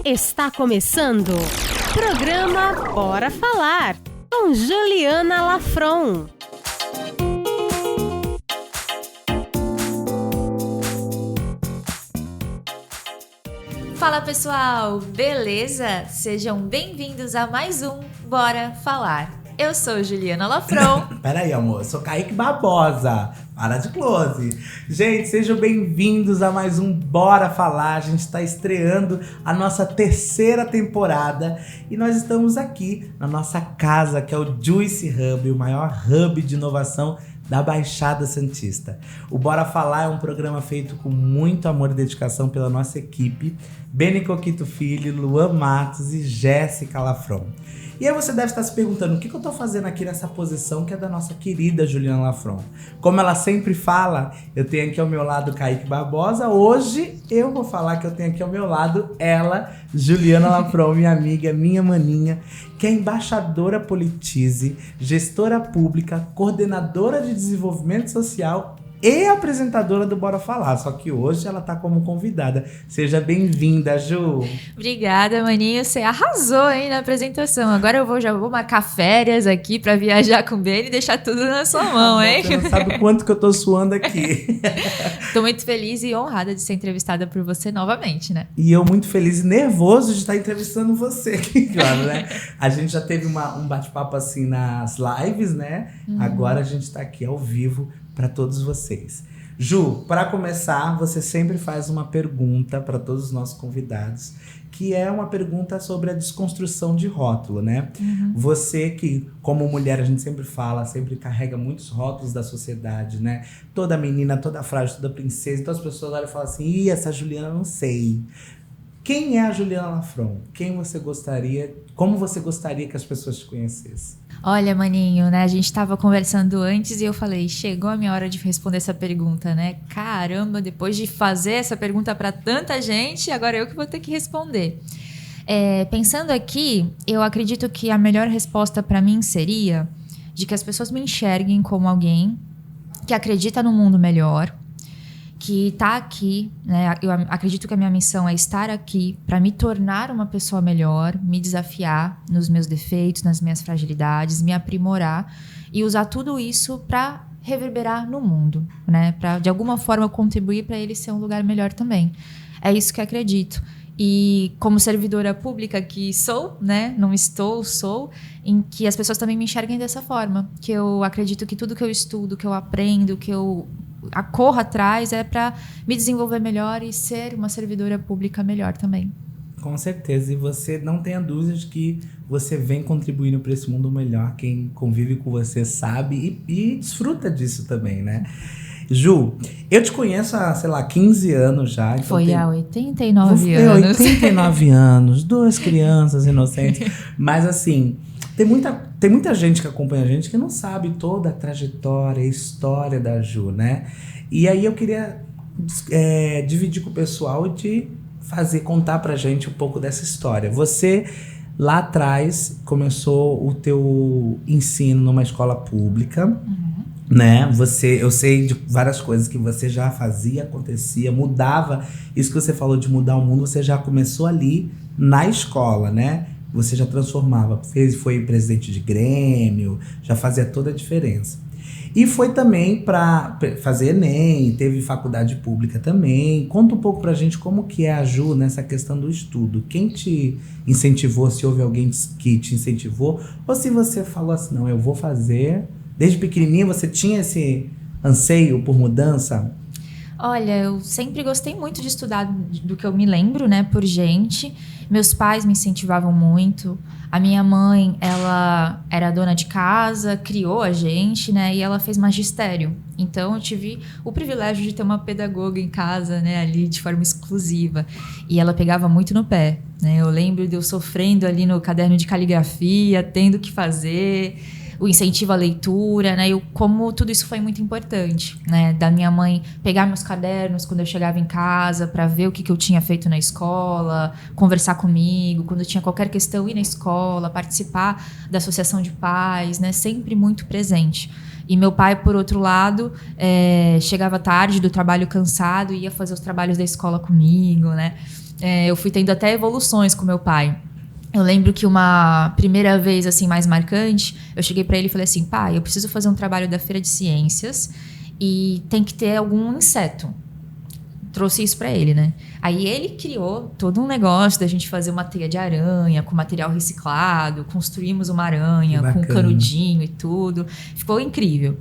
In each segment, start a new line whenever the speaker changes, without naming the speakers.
Está começando o programa Bora Falar, com Juliana Lafron.
Fala pessoal, beleza? Sejam bem-vindos a mais um Bora Falar. Eu sou Juliana Lafron.
Peraí, amor, eu sou Kaique Barbosa. Para de close. Gente, sejam bem-vindos a mais um Bora Falar. A gente está estreando a nossa terceira temporada e nós estamos aqui na nossa casa, que é o Juice Hub, o maior hub de inovação da Baixada Santista. O Bora Falar é um programa feito com muito amor e dedicação pela nossa equipe, Beni Coquito Filho, Luan Matos e Jéssica Lafron. E aí você deve estar se perguntando, o que eu tô fazendo aqui nessa posição que é da nossa querida Juliana Lafron? Como ela sempre fala, eu tenho aqui ao meu lado Kaique Barbosa. Hoje eu vou falar que eu tenho aqui ao meu lado ela, Juliana Lafron, minha amiga, minha maninha, que é embaixadora Politize, gestora pública, coordenadora de desenvolvimento social e apresentadora do Bora Falar, só que hoje ela tá como convidada. Seja bem-vinda, Ju.
Obrigada, maninho, você arrasou, hein, na apresentação. Agora já vou marcar férias aqui pra viajar com o Ben e deixar tudo na sua mão, hein?
Você não sabe o quanto que eu tô suando aqui.
Tô muito feliz e honrada de ser entrevistada por você novamente, né?
E eu muito feliz e nervoso de estar entrevistando você aqui, claro, né? A gente já teve um bate-papo assim nas lives, né? Agora a gente tá aqui ao vivo para todos vocês. Ju, para começar, você sempre faz uma pergunta para todos os nossos convidados, que é uma pergunta sobre a desconstrução de rótulo, né? Você que, como mulher, a gente sempre fala, sempre carrega muitos rótulos da sociedade, né? Toda menina, toda frágil, toda princesa, então as pessoas olham e falam assim, ih, essa Juliana eu não sei. Quem é a Juliana Lafron? Como você gostaria que as pessoas te conhecessem?
Olha, maninho, né? A gente tava conversando antes e eu falei, chegou a minha hora de responder essa pergunta, né? Caramba, depois de fazer essa pergunta para tanta gente, agora eu que vou ter que responder. Pensando aqui, eu acredito que a melhor resposta para mim seria de que as pessoas me enxerguem como alguém que acredita no mundo melhor, que tá aqui, né? Eu acredito que a minha missão é estar aqui para me tornar uma pessoa melhor, me desafiar nos meus defeitos, nas minhas fragilidades, me aprimorar e usar tudo isso para reverberar no mundo, né? Para de alguma forma contribuir para ele ser um lugar melhor também. É isso que eu acredito. E como servidora pública que sou, né? Não estou, sou, em que as pessoas também me enxerguem dessa forma. Que eu acredito que tudo que eu estudo, que eu aprendo, que eu corro atrás é para me desenvolver melhor e ser uma servidora pública melhor também.
Com certeza, e você não tenha dúvida de que você vem contribuindo para esse mundo melhor. Quem convive com você sabe e desfruta disso também, né? Ju, eu te conheço há, 15 anos já. Então
Foi há 89 anos.
89 anos, duas crianças inocentes. Mas assim, tem muita gente que acompanha a gente que não sabe toda a trajetória, a história da Ju, né? E aí eu queria dividir com o pessoal e contar pra gente um pouco dessa história. Você, lá atrás, começou o teu ensino numa escola pública, né? Eu sei de várias coisas que você já fazia, acontecia, mudava. Isso que você falou de mudar o mundo, você já começou ali na escola, né? Você já transformava, foi presidente de Grêmio, já fazia toda a diferença. E foi também para fazer Enem, teve faculdade pública também. Conta um pouco pra gente como que é a Ju nessa questão do estudo. Quem te incentivou, se houve alguém que te incentivou, ou se você falou assim, não, eu vou fazer. Desde pequenininha você tinha esse anseio por mudança?
Olha, eu sempre gostei muito de estudar do que eu me lembro, né, por gente. Meus pais me incentivavam muito. A minha mãe, ela era dona de casa, criou a gente, né, e ela fez magistério. Então, eu tive o privilégio de ter uma pedagoga em casa, né, ali de forma exclusiva. E ela pegava muito no pé, né. Eu lembro de eu sofrendo ali no caderno de caligrafia, tendo que fazer o incentivo à leitura, né? Como tudo isso foi muito importante, né? Da minha mãe pegar meus cadernos quando eu chegava em casa para ver o que eu tinha feito na escola, conversar comigo, quando eu tinha qualquer questão, ir na escola, participar da associação de pais, né? Sempre muito presente. E meu pai, por outro lado, chegava tarde do trabalho cansado e ia fazer os trabalhos da escola comigo, né? eu fui tendo até evoluções com meu pai. Eu lembro que uma primeira vez, assim, mais marcante, eu cheguei para ele e falei assim, pai, eu preciso fazer um trabalho da Feira de Ciências e tem que ter algum inseto. Trouxe isso para ele, né? Aí ele criou todo um negócio da gente fazer uma teia de aranha com material reciclado, construímos uma aranha com canudinho e tudo. Ficou incrível.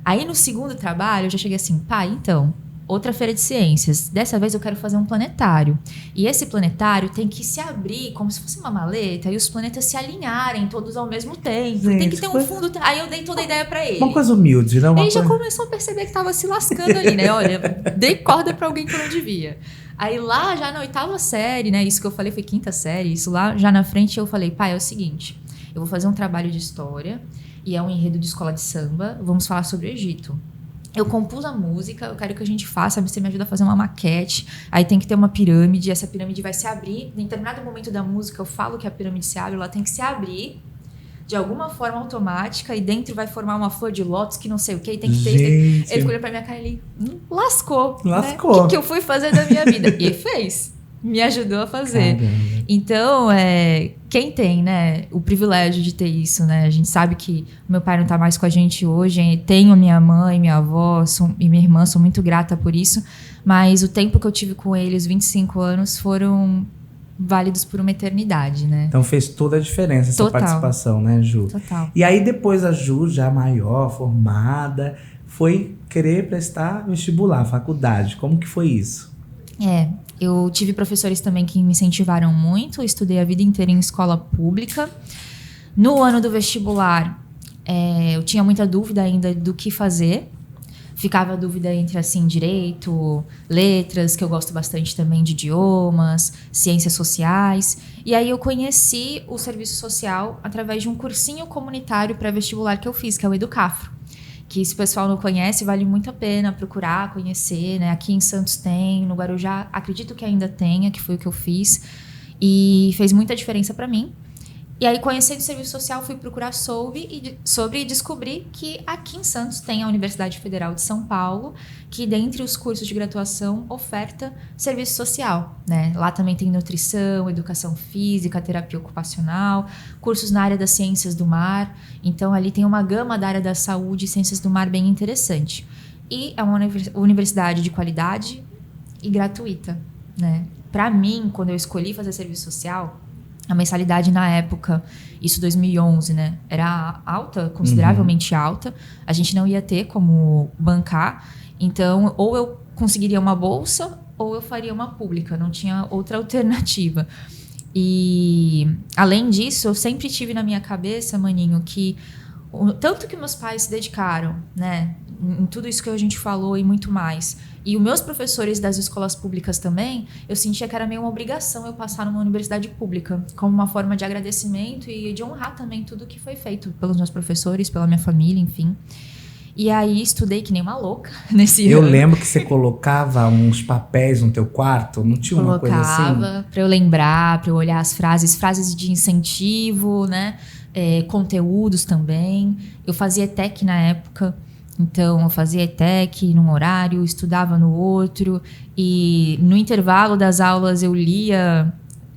Aí no segundo trabalho eu já cheguei assim, pai, então, outra feira de ciências. Dessa vez eu quero fazer um planetário. E esse planetário tem que se abrir como se fosse uma maleta e os planetas se alinharem todos ao mesmo tempo. Gente, tem que ter um fundo. Aí eu dei toda a ideia pra ele.
Uma coisa humilde, não?
Ele já começou a perceber que tava se lascando ali, né? Olha, dei corda pra alguém que eu não devia. Aí lá, já na 8ª série, né? Isso que eu falei foi 5ª série. Isso lá, já na frente, eu falei, pai, é o seguinte. Eu vou fazer um trabalho de história e é um enredo de escola de samba. Vamos falar sobre o Egito. Eu compus a música, eu quero que a gente faça, você me ajuda a fazer uma maquete, aí tem que ter uma pirâmide, essa pirâmide vai se abrir, em determinado momento da música eu falo que a pirâmide se abre, ela tem que se abrir de alguma forma automática e dentro vai formar uma flor de lótus que não sei o que, tem que ter... Ele ficou olhando pra minha cara e ele lascou. Né? O que eu fui fazer da minha vida? E ele fez. Me ajudou a fazer. Caramba. Então, quem tem, né, o privilégio de ter isso, né? A gente sabe que meu pai não tá mais com a gente hoje. Tenho minha mãe, minha avó e minha irmã, sou muito grata por isso. Mas o tempo que eu tive com eles, 25 anos, foram válidos por uma eternidade, né?
Então fez toda a diferença essa participação, né, Ju?
Total.
E aí depois a Ju, já maior, formada, foi querer prestar vestibular, faculdade. Como que foi isso?
Eu tive professores também que me incentivaram muito. Eu estudei a vida inteira em escola pública. No ano do vestibular, eu tinha muita dúvida ainda do que fazer. Ficava a dúvida entre, assim, direito, letras, que eu gosto bastante também de idiomas, ciências sociais. E aí eu conheci o serviço social através de um cursinho comunitário pré-vestibular que eu fiz, que é o Educafro. Que se o pessoal não conhece, vale muito a pena procurar, conhecer, né? Aqui em Santos tem, no Guarujá acredito que ainda tenha, que foi o que eu fiz. E fez muita diferença para mim. E aí, conhecendo o serviço social, fui procurar sobre e descobri que aqui em Santos tem a Universidade Federal de São Paulo, que dentre os cursos de graduação oferta serviço social, né? Lá também tem nutrição, educação física, terapia ocupacional, cursos na área das ciências do mar. Então, ali tem uma gama da área da saúde e ciências do mar bem interessante. E é uma universidade de qualidade e gratuita, né? Para mim, quando eu escolhi fazer serviço social, a mensalidade na época, isso 2011, né? Era alta, consideravelmente alta. A gente não ia ter como bancar. Então, ou eu conseguiria uma bolsa, ou eu faria uma pública. Não tinha outra alternativa. E, além disso, eu sempre tive na minha cabeça, Maninho, que tanto que meus pais se dedicaram, né? Em tudo isso que a gente falou e muito mais. E os meus professores das escolas públicas também, eu sentia que era meio uma obrigação eu passar numa universidade pública, como uma forma de agradecimento e de honrar também tudo que foi feito pelos meus professores, pela minha família, enfim. E aí estudei que nem uma louca nesse ano.
Eu lembro que você colocava uns papéis no teu quarto, não tinha uma coisa assim?
Colocava pra eu lembrar, pra eu olhar as frases de incentivo, né? Conteúdos também. Eu fazia ETEC na época. Então, eu fazia ETEC num horário, estudava no outro. E no intervalo das aulas, eu lia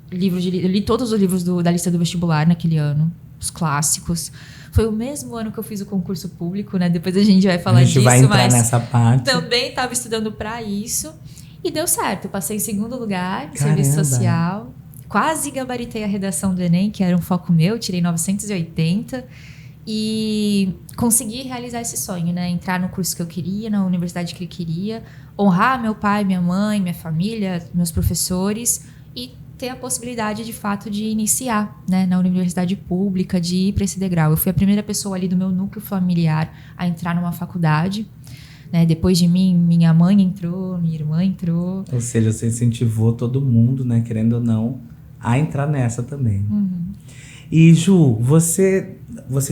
li todos os livros da lista do vestibular naquele ano. Os clássicos. Foi o mesmo ano que eu fiz o concurso público, né? Depois a gente vai falar disso.
A gente vai entrar nessa parte.
Também estava estudando para isso. E deu certo. Eu passei em segundo lugar em serviço social. Quase gabaritei a redação do Enem, que era um foco meu. Tirei 980. E consegui realizar esse sonho, né? Entrar no curso que eu queria, na universidade que eu queria, honrar meu pai, minha mãe, minha família, meus professores e ter a possibilidade, de fato, de iniciar, né, na universidade pública, de ir para esse degrau. Eu fui a primeira pessoa ali do meu núcleo familiar a entrar numa faculdade, né? Depois de mim, minha mãe entrou, minha irmã entrou.
Ou seja, você incentivou todo mundo, né, querendo ou não, a entrar nessa também.
Uhum.
E, Ju, você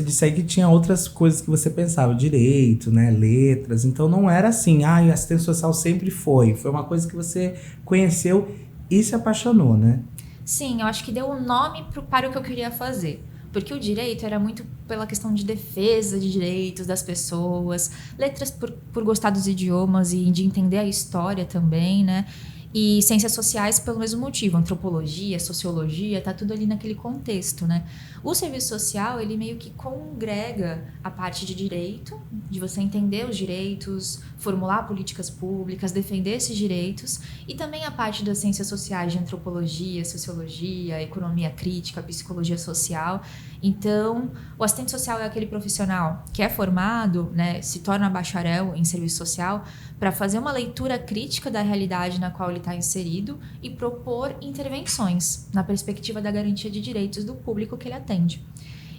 disse aí que tinha outras coisas que você pensava, direito, né, letras. Então, não era assim, assistência social sempre foi. Foi uma coisa que você conheceu e se apaixonou, né?
Sim, eu acho que deu um nome para o que eu queria fazer. Porque o direito era muito pela questão de defesa de direitos das pessoas, letras por gostar dos idiomas e de entender a história também, né? E ciências sociais pelo mesmo motivo, antropologia, sociologia, tá tudo ali naquele contexto, né? O serviço social, ele meio que congrega a parte de direito, de você entender os direitos, formular políticas públicas, defender esses direitos, e também a parte das ciências sociais de antropologia, sociologia, economia crítica, psicologia social. Então, o assistente social é aquele profissional que é formado, né, se torna bacharel em serviço social, para fazer uma leitura crítica da realidade na qual ele está inserido e propor intervenções na perspectiva da garantia de direitos do público que ele atende.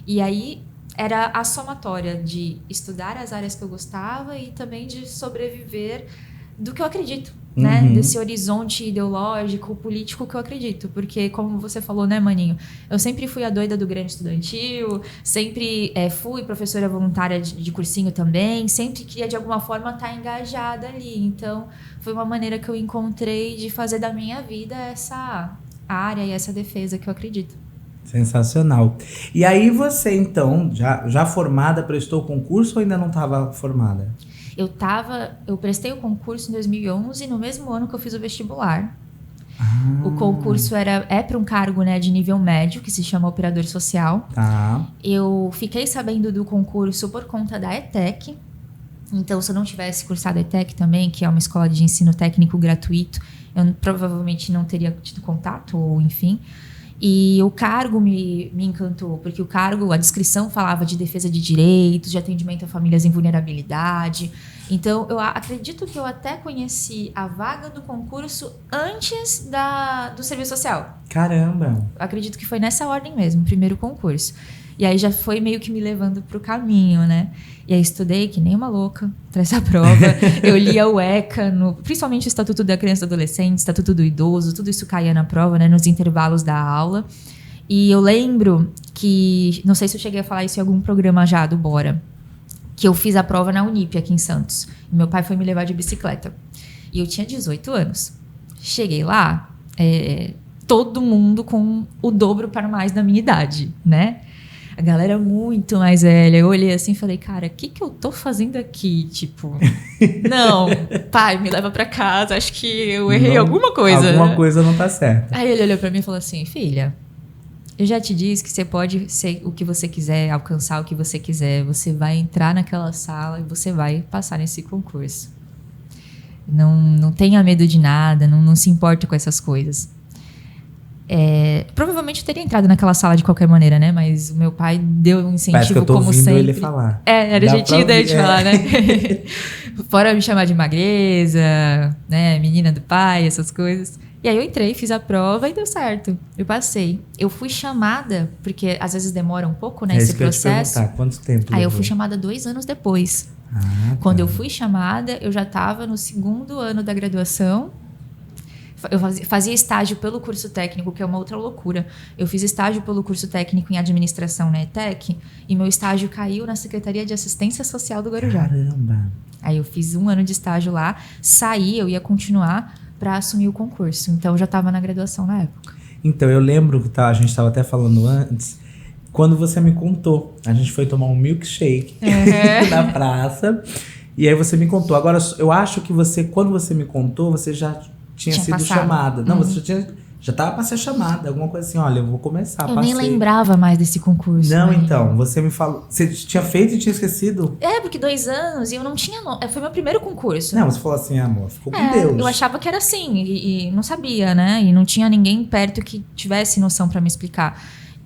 E aí era a somatória de estudar as áreas que eu gostava e também de sobreviver do que eu acredito, né? Desse horizonte ideológico, político que eu acredito. Porque, como você falou, né, Maninho? Eu sempre fui a doida do Grêmio Estudantil, sempre fui professora voluntária de cursinho também, sempre queria, de alguma forma, estar engajada ali. Então, foi uma maneira que eu encontrei de fazer da minha vida essa área e essa defesa que eu acredito.
Sensacional. E aí você, então, já formada, prestou o concurso ou ainda não estava formada?
Eu prestei o concurso em 2011, no mesmo ano que eu fiz o vestibular. O concurso é para um cargo, né, de nível médio, que se chama operador social.
Tá.
Eu fiquei sabendo do concurso por conta da ETEC. Então, se eu não tivesse cursado a ETEC também, que é uma escola de ensino técnico gratuito, eu provavelmente não teria tido contato, ou enfim. E o cargo me encantou, porque o cargo, a descrição falava de defesa de direitos, de atendimento a famílias em vulnerabilidade. Então, eu acredito que eu até conheci a vaga do concurso antes do serviço social.
Caramba!
Eu acredito que foi nessa ordem mesmo, primeiro concurso. E aí já foi meio que me levando pro caminho, né? E aí estudei que nem uma louca para essa prova. Eu lia o ECA, principalmente o Estatuto da Criança e do Adolescente, Estatuto do Idoso, tudo isso caía na prova, né? Nos intervalos da aula. E eu lembro que, não sei se eu cheguei a falar isso em algum programa já do Bora, que eu fiz a prova na Unip aqui em Santos. E meu pai foi me levar de bicicleta. E eu tinha 18 anos. Cheguei lá, todo mundo com o dobro para mais da minha idade, né? A galera muito mais velha. Eu olhei assim e falei, cara, o que eu tô fazendo aqui? Tipo, não, pai, me leva pra casa. Acho que eu errei alguma coisa.
Alguma coisa não tá certa.
Aí ele olhou pra mim e falou assim, filha, eu já te disse que você pode ser o que você quiser, alcançar o que você quiser. Você vai entrar naquela sala e você vai passar nesse concurso. Não tenha medo de nada, não se importe com essas coisas. Provavelmente eu teria entrado naquela sala de qualquer maneira, né? Mas o meu pai deu um incentivo,
parece que eu tô
como
ouvindo
sempre.
Ele falar.
Era jeitinho dele de falar, né? Fora me chamar de magreza, né? Menina do pai, essas coisas. E aí eu entrei, fiz a prova e deu certo. Eu passei. Eu fui chamada, porque às vezes demora um pouco, né? Esse processo.
Quanto tempo?
Aí eu fui chamada 2 anos depois. Quando eu fui chamada, eu já estava no 2º ano da graduação. Eu fazia estágio pelo curso técnico, que é uma outra loucura. Eu fiz estágio pelo curso técnico em administração na ETEC e meu estágio caiu na Secretaria de Assistência Social do Guarujá.
Caramba!
Aí eu fiz 1 ano de estágio lá, saí, eu ia continuar para assumir o concurso. Então eu já estava na graduação na época.
Então eu lembro que a gente estava até falando antes, quando você me contou, a gente foi tomar um milkshake na praça e aí você me contou. Agora eu acho que quando você me contou, você já tinha sido passado. Chamada. Não, você já estava para ser chamada. Alguma coisa assim, olha, eu vou começar.
Eu nem lembrava mais desse concurso.
Não, né? Então, você me falou... Você tinha feito e tinha esquecido?
Porque 2 anos e eu não tinha... Foi meu primeiro concurso.
Não, você falou assim, amor, ficou com Deus.
Eu achava que era assim e não sabia, né? E não tinha ninguém perto que tivesse noção para me explicar.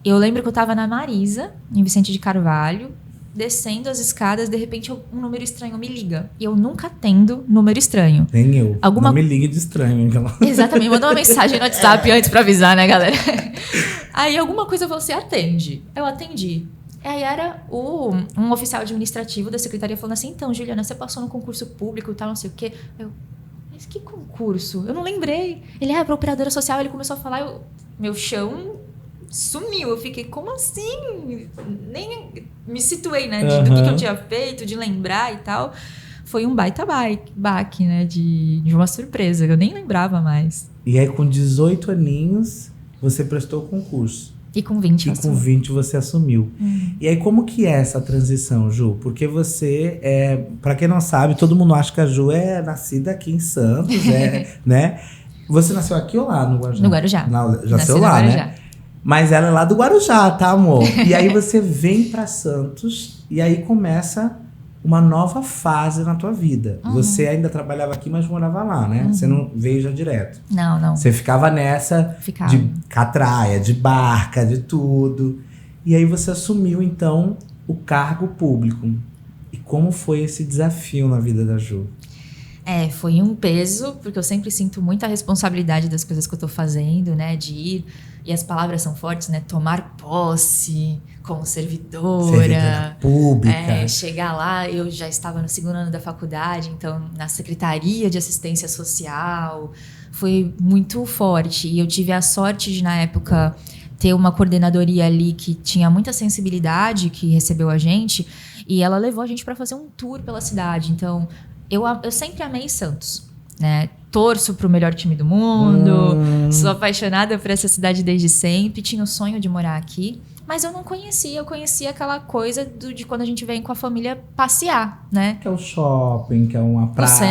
Eu lembro que eu estava na Marisa, em Vicente de Carvalho, descendo as escadas, de repente um número estranho me liga. E eu nunca atendo número estranho.
Nem eu. Não me ligue de estranho. Então.
Exatamente. Mandou uma mensagem no WhatsApp antes pra avisar, né, galera? Aí alguma coisa você atende. Eu atendi. Aí era um oficial administrativo da secretaria falando assim, então, Juliana, você passou no concurso público e tal, não sei o quê. Mas que concurso? Eu não lembrei. Ele pra operadora social, ele começou a falar, meu chão sumiu. Eu fiquei, como assim? Nem me situei, né? Do que eu tinha feito, de lembrar e tal. Foi um baita baque, né? De uma surpresa. Eu nem lembrava mais.
E aí, com 18 aninhos, você prestou o concurso.
E com 20
com 20 você assumiu. E aí, como que é essa transição, Ju? Porque você, pra quem não sabe, todo mundo acha que a Ju é nascida aqui em Santos, né? Você nasceu aqui ou lá no Guarujá?
No Guarujá.
Já nasceu lá, né? Mas ela é lá do Guarujá, tá, amor? E aí você vem pra Santos e aí começa uma nova fase na tua vida. Você ainda trabalhava aqui, mas morava lá, né? Você não veio já direto.
Não.
Você ficava nessa de catraia, de barca, de tudo. E aí você assumiu, então, o cargo público. E como foi esse desafio na vida da Ju?
Foi um peso, porque eu sempre sinto muita responsabilidade das coisas que eu tô fazendo, né? De ir, e as palavras são fortes, né? Tomar posse como servidora
pública.
Chegar lá, eu já estava no 2º ano da faculdade, então na Secretaria de Assistência Social, foi muito forte. E eu tive a sorte de, na época, ter uma coordenadoria ali que tinha muita sensibilidade, que recebeu a gente, e ela levou a gente para fazer um tour pela cidade. Então, eu sempre amei Santos, né? Torço pro melhor time do mundo, sou apaixonada por essa cidade desde sempre, tinha o sonho de morar aqui, mas eu não conhecia, eu conhecia aquela coisa de quando a gente vem com a família passear, né?
Que é o shopping, que é uma praça,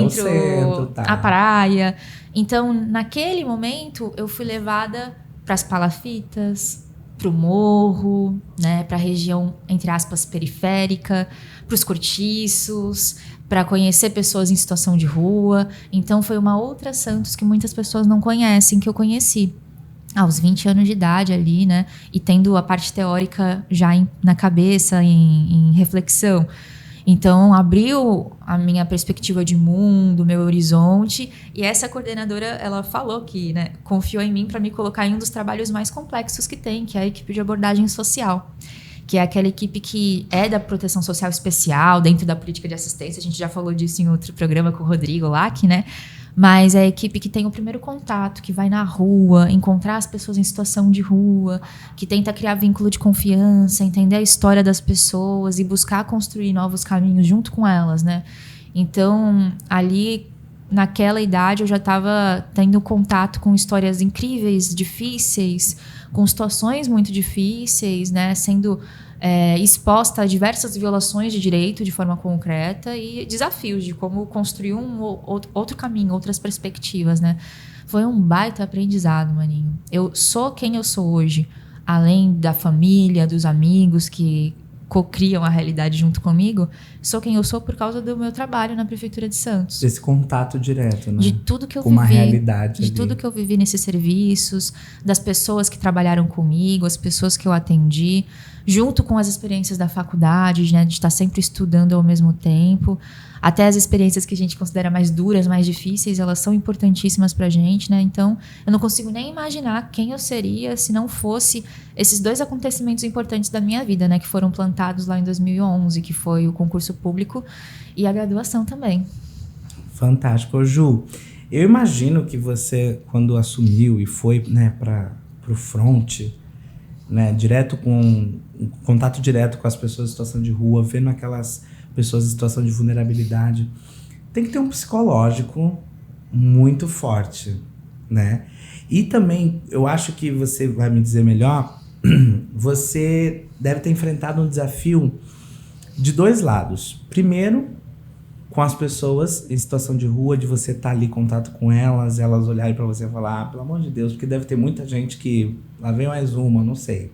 o centro, tá.
A praia. Então, naquele momento, eu fui levada para as palafitas, para o morro, né, para a região, entre aspas, periférica, para os cortiços, para conhecer pessoas em situação de rua. Então, foi uma outra Santos que muitas pessoas não conhecem, que eu conheci aos 20 anos de idade ali, né, e tendo a parte teórica já na cabeça, em reflexão. Então, abriu a minha perspectiva de mundo, meu horizonte. E essa coordenadora, ela falou que, né, confiou em mim para me colocar em um dos trabalhos mais complexos que tem, que é a equipe de abordagem social. Que é aquela equipe que é da proteção social especial, dentro da política de assistência. A gente já falou disso em outro programa com o Rodrigo Lack, né? Mas é a equipe que tem o primeiro contato, que vai na rua, encontrar as pessoas em situação de rua, que tenta criar vínculo de confiança, entender a história das pessoas e buscar construir novos caminhos junto com elas, né? Então, ali, naquela idade, eu já estava tendo contato com histórias incríveis, difíceis, com situações muito difíceis, né? Sendo exposta a diversas violações de direito de forma concreta e desafios de como construir outro caminho, outras perspectivas, né? Foi um baita aprendizado, maninho. Eu sou quem eu sou hoje, além da família, dos amigos que co-criam a realidade junto comigo, sou quem eu sou por causa do meu trabalho na Prefeitura de Santos.
Desse contato direto, né?
De tudo que eu
com
vivi.
Uma realidade
de
ali.
tudo que eu vivi nesses serviços, das pessoas que trabalharam comigo, as pessoas que eu atendi, junto com as experiências da faculdade, né, de estar sempre estudando ao mesmo tempo. Até as experiências que a gente considera mais duras, mais difíceis, elas são importantíssimas pra gente, né? Então, eu não consigo nem imaginar quem eu seria se não fosse esses 2 acontecimentos importantes da minha vida, né? Que foram plantados lá em 2011, que foi o concurso público e a graduação também.
Fantástico. Ô, Ju, eu imagino que você, quando assumiu e foi, né, pro front, né, contato direto com as pessoas em situação de rua, vendo aquelas pessoas em situação de vulnerabilidade, tem que ter um psicológico muito forte, né? E também, eu acho que você vai me dizer melhor, você deve ter enfrentado um desafio de 2 lados. Primeiro, com as pessoas em situação de rua, de você estar ali em contato com elas olharem para você e falar, pelo amor de Deus, porque deve ter muita gente que lá vem mais uma, não sei.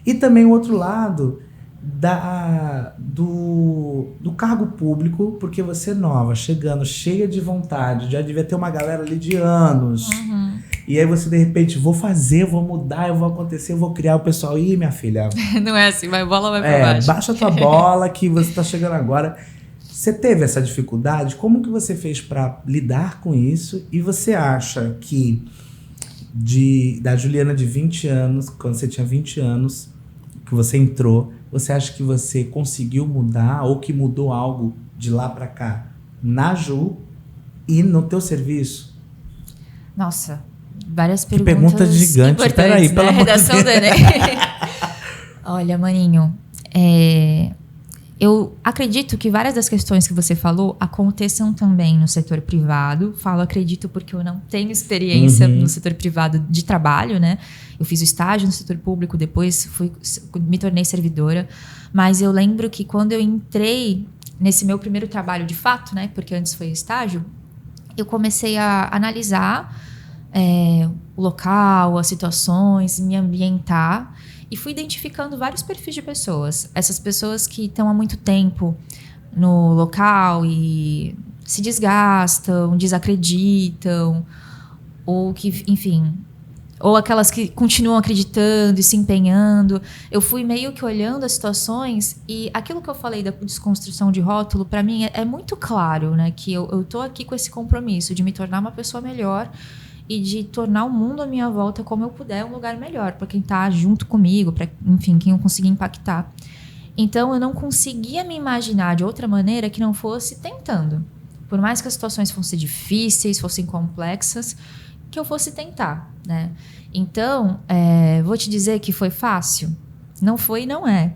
E também o outro lado do cargo público, porque você é nova, chegando, cheia de vontade, já devia ter uma galera ali de anos. E aí você, de repente, vou mudar, eu vou acontecer, eu vou criar o pessoal. Ih, minha filha...
Não é assim, vai bola, vai pra baixo.
Baixa a tua bola que você tá chegando agora. Você teve essa dificuldade? Como que você fez para lidar com isso? E você acha que da Juliana de 20 anos, quando você tinha 20 anos, que você entrou, você acha que você conseguiu mudar ou que mudou algo de lá para cá na Ju e no teu serviço?
Nossa, várias
que
perguntas
pergunta gigante. Peraí,
né? Redação do Enem. Olha, maninho, eu acredito que várias das questões que você falou aconteçam também no setor privado. Falo acredito porque eu não tenho experiência no setor privado de trabalho, né? Eu fiz o estágio no setor público, depois me tornei servidora. Mas eu lembro que quando eu entrei nesse meu primeiro trabalho de fato, né? Porque antes foi estágio, eu comecei a analisar o local, as situações, me ambientar e fui identificando vários perfis de pessoas. Essas pessoas que estão há muito tempo no local e se desgastam, desacreditam, ou que, enfim, ou aquelas que continuam acreditando e se empenhando. Eu fui meio que olhando as situações e aquilo que eu falei da desconstrução de rótulo, para mim é muito claro, né? Que eu tô aqui com esse compromisso de me tornar uma pessoa melhor e de tornar o mundo à minha volta como eu puder um lugar melhor para quem tá junto comigo, para, enfim, quem eu conseguir impactar. Então, eu não conseguia me imaginar de outra maneira que não fosse tentando. Por mais que as situações fossem difíceis, fossem complexas, que eu fosse tentar, né? Então, vou te dizer que foi fácil? Não foi e não é.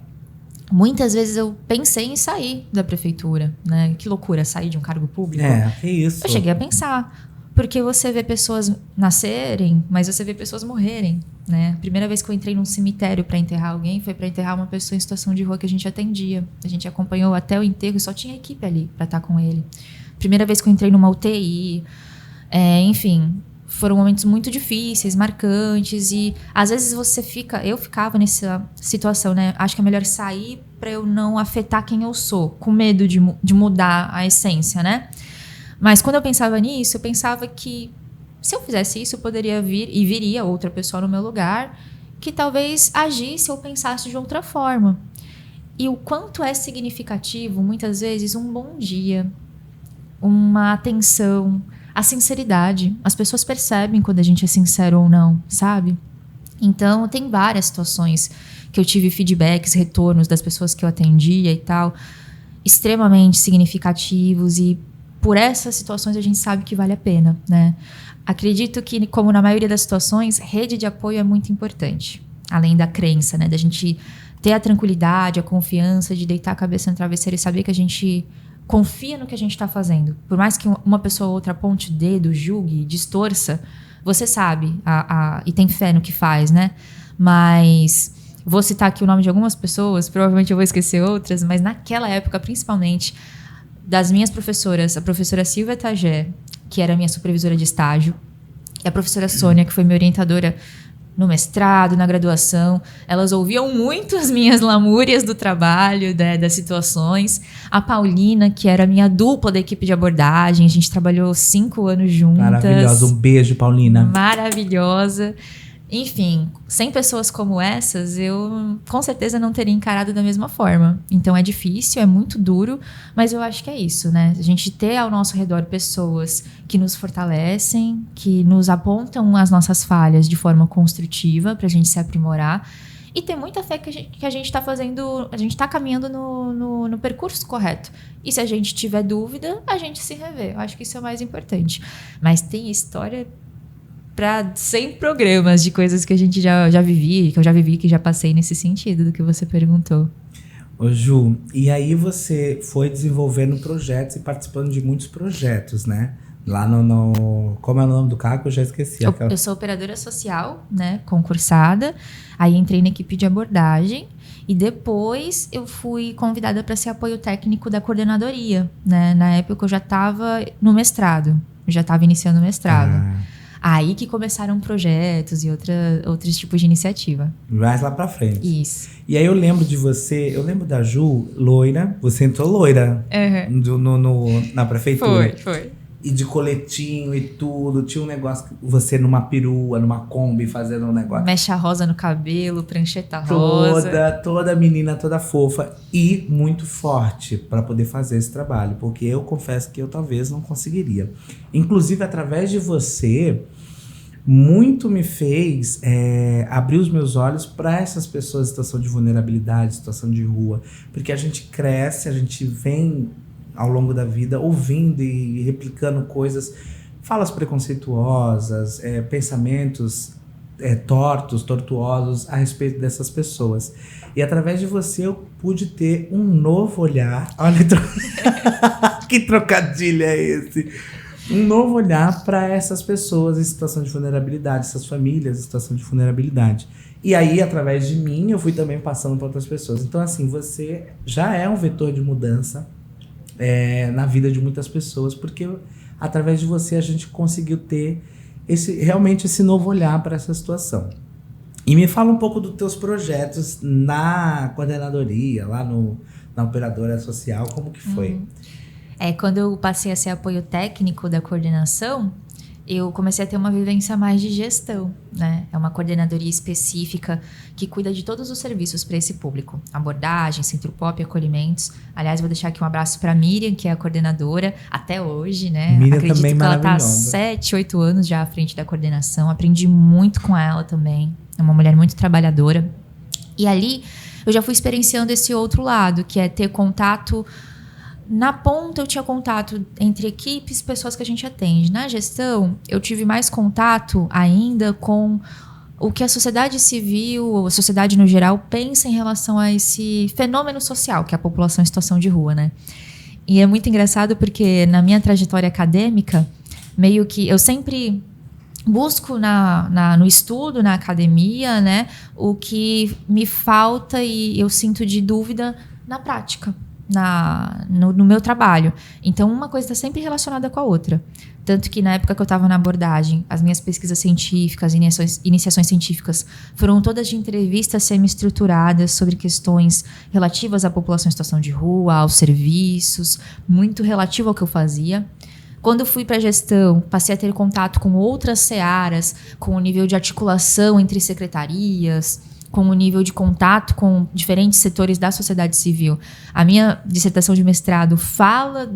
Muitas vezes eu pensei em sair da prefeitura, né? Que loucura, sair de um cargo público.
Que isso.
Eu cheguei a pensar. Porque você vê pessoas nascerem, mas você vê pessoas morrerem, né? A primeira vez que eu entrei num cemitério para enterrar alguém foi para enterrar uma pessoa em situação de rua que a gente atendia. A gente acompanhou até o enterro e só tinha equipe ali para estar com ele. Primeira vez que eu entrei numa UTI. Enfim, foram momentos muito difíceis, marcantes. E às vezes eu ficava nessa situação, né? Acho que é melhor sair para eu não afetar quem eu sou, com medo de mudar a essência, né? Mas quando eu pensava nisso, eu pensava que se eu fizesse isso, eu poderia viria outra pessoa no meu lugar que talvez agisse ou pensasse de outra forma. E o quanto é significativo, muitas vezes, um bom dia, uma atenção, a sinceridade. As pessoas percebem quando a gente é sincero ou não, sabe? Então, tem várias situações que eu tive feedbacks, retornos das pessoas que eu atendia e tal, extremamente significativos e por essas situações a gente sabe que vale a pena, né? Acredito que, como na maioria das situações, rede de apoio é muito importante. Além da crença, né? Da gente ter a tranquilidade, a confiança de deitar a cabeça no travesseiro e saber que a gente confia no que a gente está fazendo. Por mais que uma pessoa ou outra aponte o dedo, julgue, distorça, você sabe e tem fé no que faz, né? Mas vou citar aqui o nome de algumas pessoas, provavelmente eu vou esquecer outras, mas naquela época, principalmente, das minhas professoras, a professora Silvia Tagé, que era minha supervisora de estágio, e a professora Sônia, que foi minha orientadora no mestrado, na graduação. Elas ouviam muito as minhas lamúrias do trabalho, das situações. A Paulina, que era minha dupla da equipe de abordagem, a gente trabalhou 5 anos juntas.
Maravilhosa, um beijo, Paulina.
Maravilhosa. Enfim, sem pessoas como essas, eu com certeza não teria encarado da mesma forma. Então é difícil, é muito duro, mas eu acho que é isso, né? A gente ter ao nosso redor pessoas que nos fortalecem, que nos apontam as nossas falhas de forma construtiva pra gente se aprimorar. E ter muita fé que a gente tá fazendo, a gente tá caminhando no percurso correto. E se a gente tiver dúvida, a gente se revê. Eu acho que isso é o mais importante. Mas tem história para 100 programas de coisas que a gente já vivi, que já passei nesse sentido do que você perguntou.
Ô Ju, e aí você foi desenvolvendo projetos e participando de muitos projetos, né? Lá como é o nome do cargo? Eu já esqueci.
Eu sou operadora social, né? Concursada. Aí entrei na equipe de abordagem. E depois eu fui convidada para ser apoio técnico da coordenadoria, né? Na época eu já estava no mestrado. Eu já estava iniciando o mestrado. Aí que começaram projetos e outros tipos de iniciativa.
Mais lá pra frente.
Isso.
E aí eu lembro de você, eu lembro da Ju, loira. Você entrou loira na prefeitura.
Foi.
E de coletinho e tudo. Tinha um negócio, você numa perua, numa Kombi, fazendo um negócio.
Mecha rosa no cabelo, prancheta rosa.
Toda menina, toda fofa. E muito forte para poder fazer esse trabalho. Porque eu confesso que eu talvez não conseguiria. Inclusive, através de você, muito me fez abrir os meus olhos para essas pessoas em situação de vulnerabilidade, situação de rua. Porque a gente cresce, a gente vem ao longo da vida ouvindo e replicando coisas, falas preconceituosas, pensamentos tortuosos a respeito dessas pessoas. E através de você eu pude ter um novo olhar. Olha que trocadilho é esse? Um novo olhar para essas pessoas em situação de vulnerabilidade, essas famílias em situação de vulnerabilidade. E aí, através de mim, eu fui também passando para outras pessoas. Então, assim, você já é um vetor de mudança na vida de muitas pessoas, porque através de você a gente conseguiu ter realmente esse novo olhar para essa situação. E me fala um pouco dos teus projetos na coordenadoria, lá na operadora social, como que foi?
Quando eu passei a ser apoio técnico da coordenação, eu comecei a ter uma vivência mais de gestão, né? É uma coordenadoria específica que cuida de todos os serviços para esse público. Abordagem, Centro Pop, acolhimentos. Aliás, vou deixar aqui um abraço para a Miriam, que é a coordenadora até hoje, né?
Miriam
Acredito
também
que ela está há
maravilhosa.
7, 8 anos já à frente da coordenação. Aprendi muito com ela também. É uma mulher muito trabalhadora. E ali, eu já fui experienciando esse outro lado, que é ter contato. Na ponta, eu tinha contato entre equipes, pessoas que a gente atende. Na gestão, eu tive mais contato ainda com o que a sociedade civil, ou a sociedade no geral, pensa em relação a esse fenômeno social, que é a população em situação de rua, né? E é muito engraçado porque na minha trajetória acadêmica, meio que eu sempre busco no estudo, na academia, né, o que me falta e eu sinto de dúvida na prática. No meu trabalho. Então, uma coisa está sempre relacionada com a outra. Tanto que na época que eu estava na abordagem, as minhas pesquisas científicas, iniciações científicas, foram todas de entrevistas semi-estruturadas sobre questões relativas à população em situação de rua, aos serviços, muito relativo ao que eu fazia. Quando eu fui para a gestão, passei a ter contato com outras searas, com o nível de articulação entre secretarias, com o nível de contato com diferentes setores da sociedade civil. A minha dissertação de mestrado fala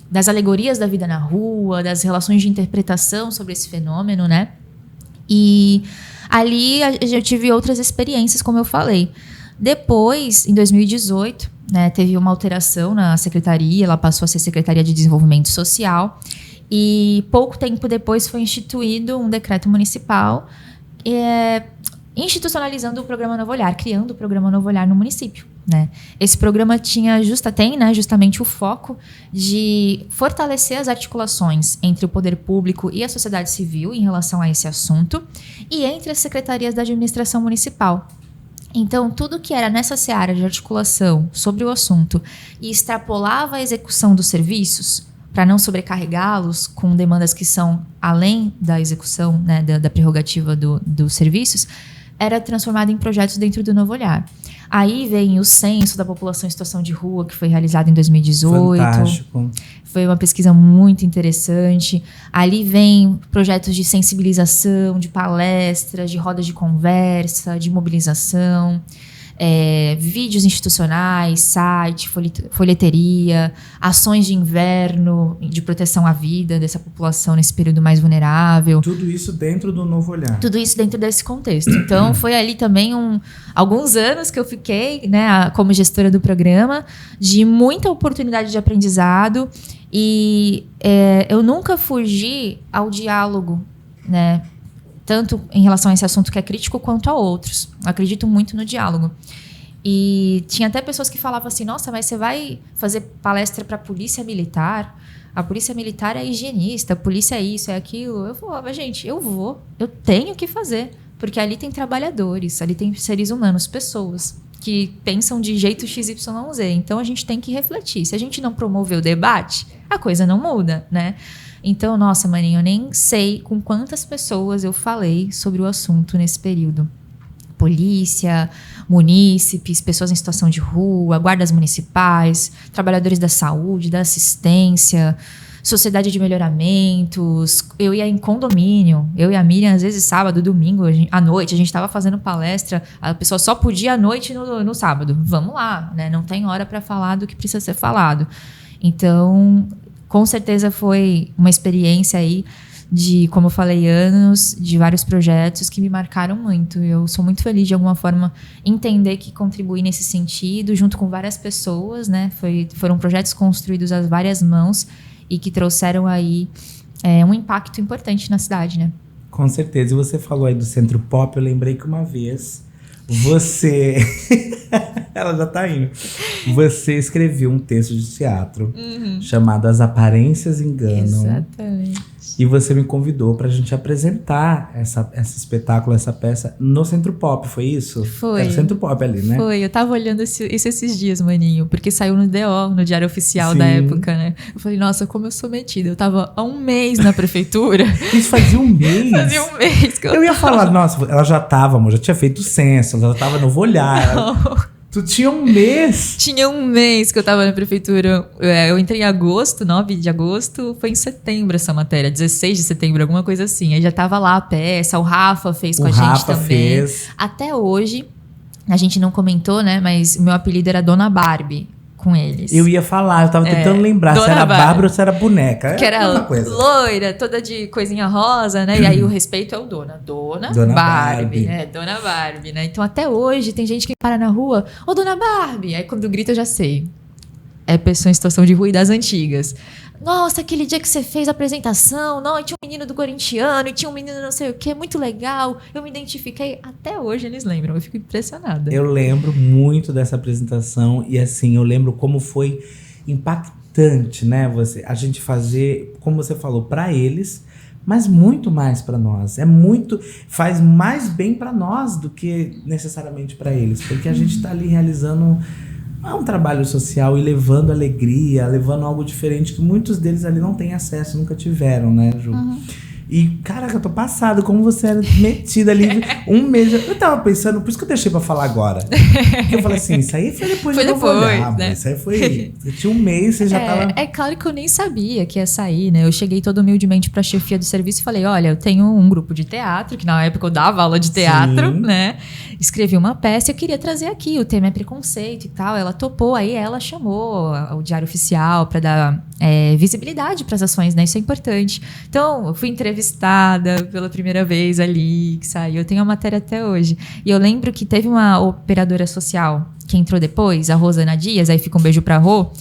das alegorias da vida na rua, das relações de interpretação sobre esse fenômeno, né? E ali eu tive outras experiências, como eu falei. Depois, em 2018, né, teve uma alteração na secretaria, ela passou a ser Secretaria de Desenvolvimento Social, e pouco tempo depois foi instituído um decreto municipal institucionalizando o Programa Novo Olhar, criando o Programa Novo Olhar no município, né? Esse programa tem, né, justamente o foco de fortalecer as articulações entre o poder público e a sociedade civil em relação a esse assunto e entre as secretarias da administração municipal. Então, tudo que era nessa seara de articulação sobre o assunto e extrapolava a execução dos serviços, para não sobrecarregá-los com demandas que são além da execução, né, da prerrogativa dos serviços, era transformado em projetos dentro do Novo Olhar. Aí vem o censo da população em situação de rua, que foi realizado em 2018.
Fantástico.
Foi uma pesquisa muito interessante. Ali vem projetos de sensibilização, de palestras, de rodas de conversa, de mobilização, vídeos institucionais, site, folheteria, ações de inverno, de proteção à vida dessa população nesse período mais vulnerável.
Tudo isso dentro do Novo Olhar.
Tudo isso dentro desse contexto. Então, foi ali também alguns anos que eu fiquei, né, como gestora do programa, de muita oportunidade de aprendizado. E eu nunca fugi ao diálogo, né, tanto em relação a esse assunto que é crítico, quanto a outros. Eu acredito muito no diálogo. E tinha até pessoas que falavam assim, nossa, mas você vai fazer palestra para a polícia militar? A polícia militar é higienista, a polícia é isso, é aquilo. Eu falava, gente, eu tenho que fazer. Porque ali tem trabalhadores, ali tem seres humanos, pessoas que pensam de jeito XYZ. Então, a gente tem que refletir. Se a gente não promover o debate, a coisa não muda, né? Então, nossa, Marinho, eu nem sei com quantas pessoas eu falei sobre o assunto nesse período. Polícia, munícipes, pessoas em situação de rua, guardas municipais, trabalhadores da saúde, da assistência, sociedade de melhoramentos. Eu ia em condomínio, eu e a Miriam, às vezes sábado, domingo, à noite, a gente estava fazendo palestra, a pessoa só podia à noite no sábado. Vamos lá, né? Não tem hora para falar do que precisa ser falado. Então, com certeza foi uma experiência aí de, como eu falei, anos, de vários projetos que me marcaram muito. Eu sou muito feliz, de alguma forma, entender que contribuí nesse sentido, junto com várias pessoas, né? Foram projetos construídos às várias mãos e que trouxeram aí um impacto importante na cidade, né?
Com certeza. E você falou aí do Centro Pop, eu lembrei que uma vez você... Ela já tá indo. Você escreveu um texto de teatro chamado As Aparências Enganam.
Exatamente.
E você me convidou pra gente apresentar esse espetáculo, essa peça no Centro Pop, foi isso?
Foi.
Era o Centro Pop ali, né?
Foi, eu tava olhando isso esses dias, maninho, porque saiu no DO, no Diário Oficial da época, né? Eu falei, nossa, como eu sou metida. Eu tava há um mês na prefeitura.
Isso fazia um mês?
Fazia um mês que
eu ia falar, nossa, ela já tava, amor, já tinha feito o censo, ela já tava no Vou Olhar. Tu tinha um mês?
Tinha um mês que eu tava na prefeitura. Eu entrei em agosto, 9 de agosto. Foi em setembro essa matéria, 16 de setembro, alguma coisa assim. Aí já tava lá a peça, o Rafa fez com a gente também.
Fez.
Até hoje, a gente não comentou, né? Mas o meu apelido era Dona Barbie com eles.
Eu ia falar, eu tava tentando lembrar se era Bárbara ou se era boneca.
Que era loira, toda de coisinha rosa, né? E aí o respeito é o Dona Barbie. Dona Barbie, né? Então até hoje tem gente que para na rua, ô Dona Barbie! Aí quando grita eu já sei. É pessoa em situação de rua e das antigas. Nossa, aquele dia que você fez a apresentação, não, e tinha um menino do corintiano, e tinha um menino não sei o que, muito legal. Eu me identifiquei, até hoje eles lembram, eu fico impressionada.
Eu lembro muito dessa apresentação e assim, eu lembro como foi impactante, né? A gente fazer, como você falou, para eles, mas muito mais para nós. Faz mais bem para nós do que necessariamente para eles, porque a gente tá ali realizando um trabalho social e levando alegria, levando algo diferente que muitos deles ali não têm acesso, nunca tiveram, né, Ju? E, caraca, eu tô passado, como você era metida ali um mês. Eu tava pensando, por isso que eu deixei pra falar agora. Porque eu falei assim, isso aí foi depois de Vou Olhar, né? Isso aí foi... Eu tinha um mês, você já tava...
É claro que eu nem sabia que ia sair, né? Eu cheguei todo humildemente pra chefia do serviço e falei, olha, eu tenho um grupo de teatro, que na época eu dava aula de teatro, né? Escrevi uma peça e eu queria trazer aqui, o tema é preconceito e tal. Ela topou, aí ela chamou o Diário Oficial pra dar visibilidade pras ações, né? Isso é importante. Então, eu fui entrevistada pela primeira vez ali, que saiu. Eu tenho a matéria até hoje. E eu lembro que teve uma operadora social que entrou depois, a Rosana Dias, aí fica um beijo pra Rô.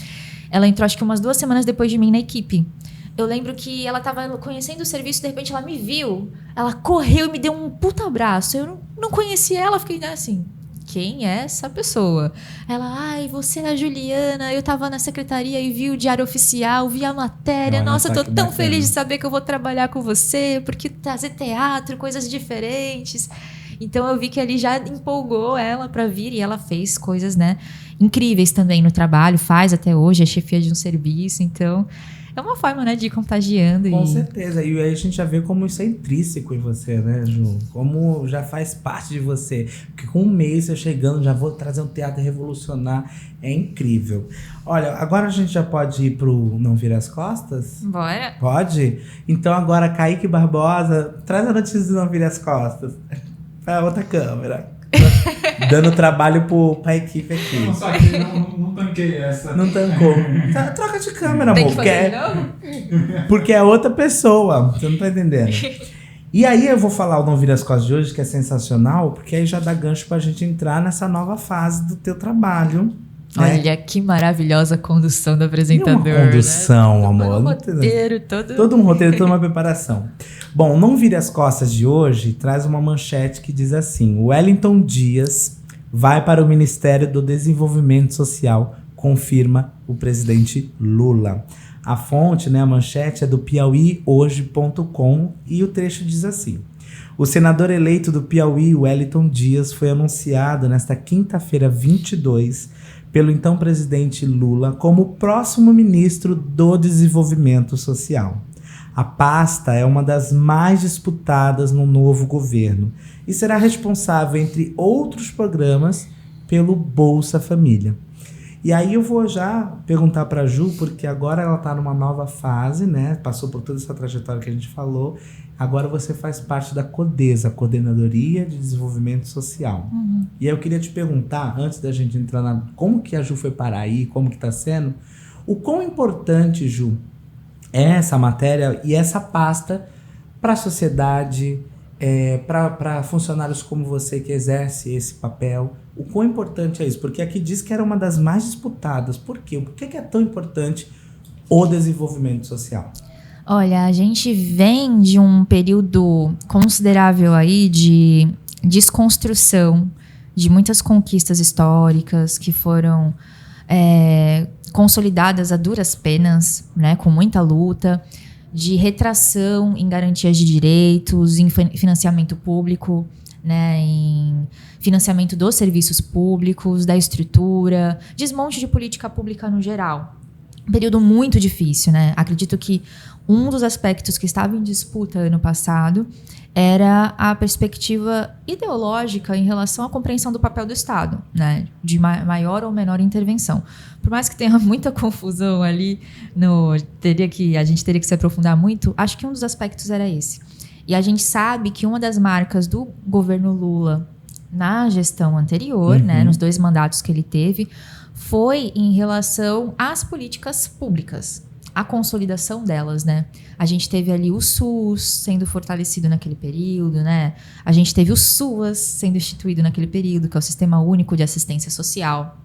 Ela entrou acho que umas 2 semanas depois de mim na equipe. Eu lembro que ela tava conhecendo o serviço, de repente ela me viu, ela correu e me deu um puta abraço. Eu não conhecia ela, fiquei assim... Quem é essa pessoa? Ela, ai, você é a Juliana, eu tava na secretaria e vi o Diário Oficial, vi a matéria,
olha,
nossa, eu tô tão
bacana.
feliz de saber que eu vou trabalhar com você, porque trazer teatro, coisas diferentes. Então eu vi que ali já empolgou ela pra vir e ela fez coisas, né, incríveis também no trabalho, faz até hoje, é chefia de um serviço, então... É uma forma, né, de ir contagiando.
Com certeza. E aí a gente já vê como isso é intrínseco em você, né, Ju? Como já faz parte de você. Porque com um mês você chegando, já vou trazer um teatro e revolucionar. É incrível. Olha, agora a gente já pode ir pro Não Vire as Costas?
Bora.
Pode? Então agora, Kaique Barbosa, traz a notícia do Não Vire as Costas. Pra outra câmera. Dando trabalho pra equipe aqui.
Não, só que não tanquei essa.
Não tancou. Troca de câmera, amor. Porque é outra pessoa. Você não tá entendendo. E aí eu vou falar o Não Vire as Costas de hoje, que é sensacional, porque aí já dá gancho pra gente entrar nessa nova fase do teu trabalho.
Olha, né? Que maravilhosa condução do apresentador.
E uma condução, né? Amor.
Um roteiro,
todo um roteiro, toda uma preparação. Bom, Não Vire as Costas de hoje traz uma manchete que diz assim: Wellington Dias vai para o Ministério do Desenvolvimento Social, confirma o presidente Lula. A fonte, né, a manchete é do piauihoje.com e o trecho diz assim: o senador eleito do Piauí, Wellington Dias, foi anunciado nesta quinta-feira 22 pelo então presidente Lula como próximo ministro do Desenvolvimento Social. A pasta é uma das mais disputadas no novo governo e será responsável, entre outros programas, pelo Bolsa Família. E aí eu vou já perguntar para a Ju, porque agora ela está numa nova fase, né? Passou por toda essa trajetória que a gente falou. Agora você faz parte da CODESA, Coordenadoria de Desenvolvimento Social. Uhum. E aí eu queria te perguntar, antes da gente entrar na... Como que a Ju foi parar aí, como que está sendo? O quão importante, Ju, é essa matéria e essa pasta para a sociedade, para funcionários como você que exerce esse papel? O quão importante é isso? Porque aqui diz que era uma das mais disputadas. Por quê? Por que é tão importante o desenvolvimento social?
Olha, a gente vem de um período considerável aí de desconstrução de muitas conquistas históricas que foram consolidadas a duras penas, né, com muita luta. de retração em garantias de direitos, em financiamento público, né, em financiamento dos serviços públicos, da estrutura, desmonte de política pública no geral. Um período muito difícil, né? Acredito que um dos aspectos que estava em disputa ano passado era a perspectiva ideológica em relação à compreensão do papel do Estado, né? De maior ou menor intervenção. Por mais que tenha muita confusão ali, a gente teria que se aprofundar muito, acho que um dos aspectos era esse. E a gente sabe que uma das marcas do governo Lula na gestão anterior, né, nos 2 mandatos que ele teve, foi em relação às políticas públicas, a consolidação delas, né? A gente teve ali o SUS sendo fortalecido naquele período, né? A gente teve o SUAS sendo instituído naquele período, que é o Sistema Único de Assistência Social.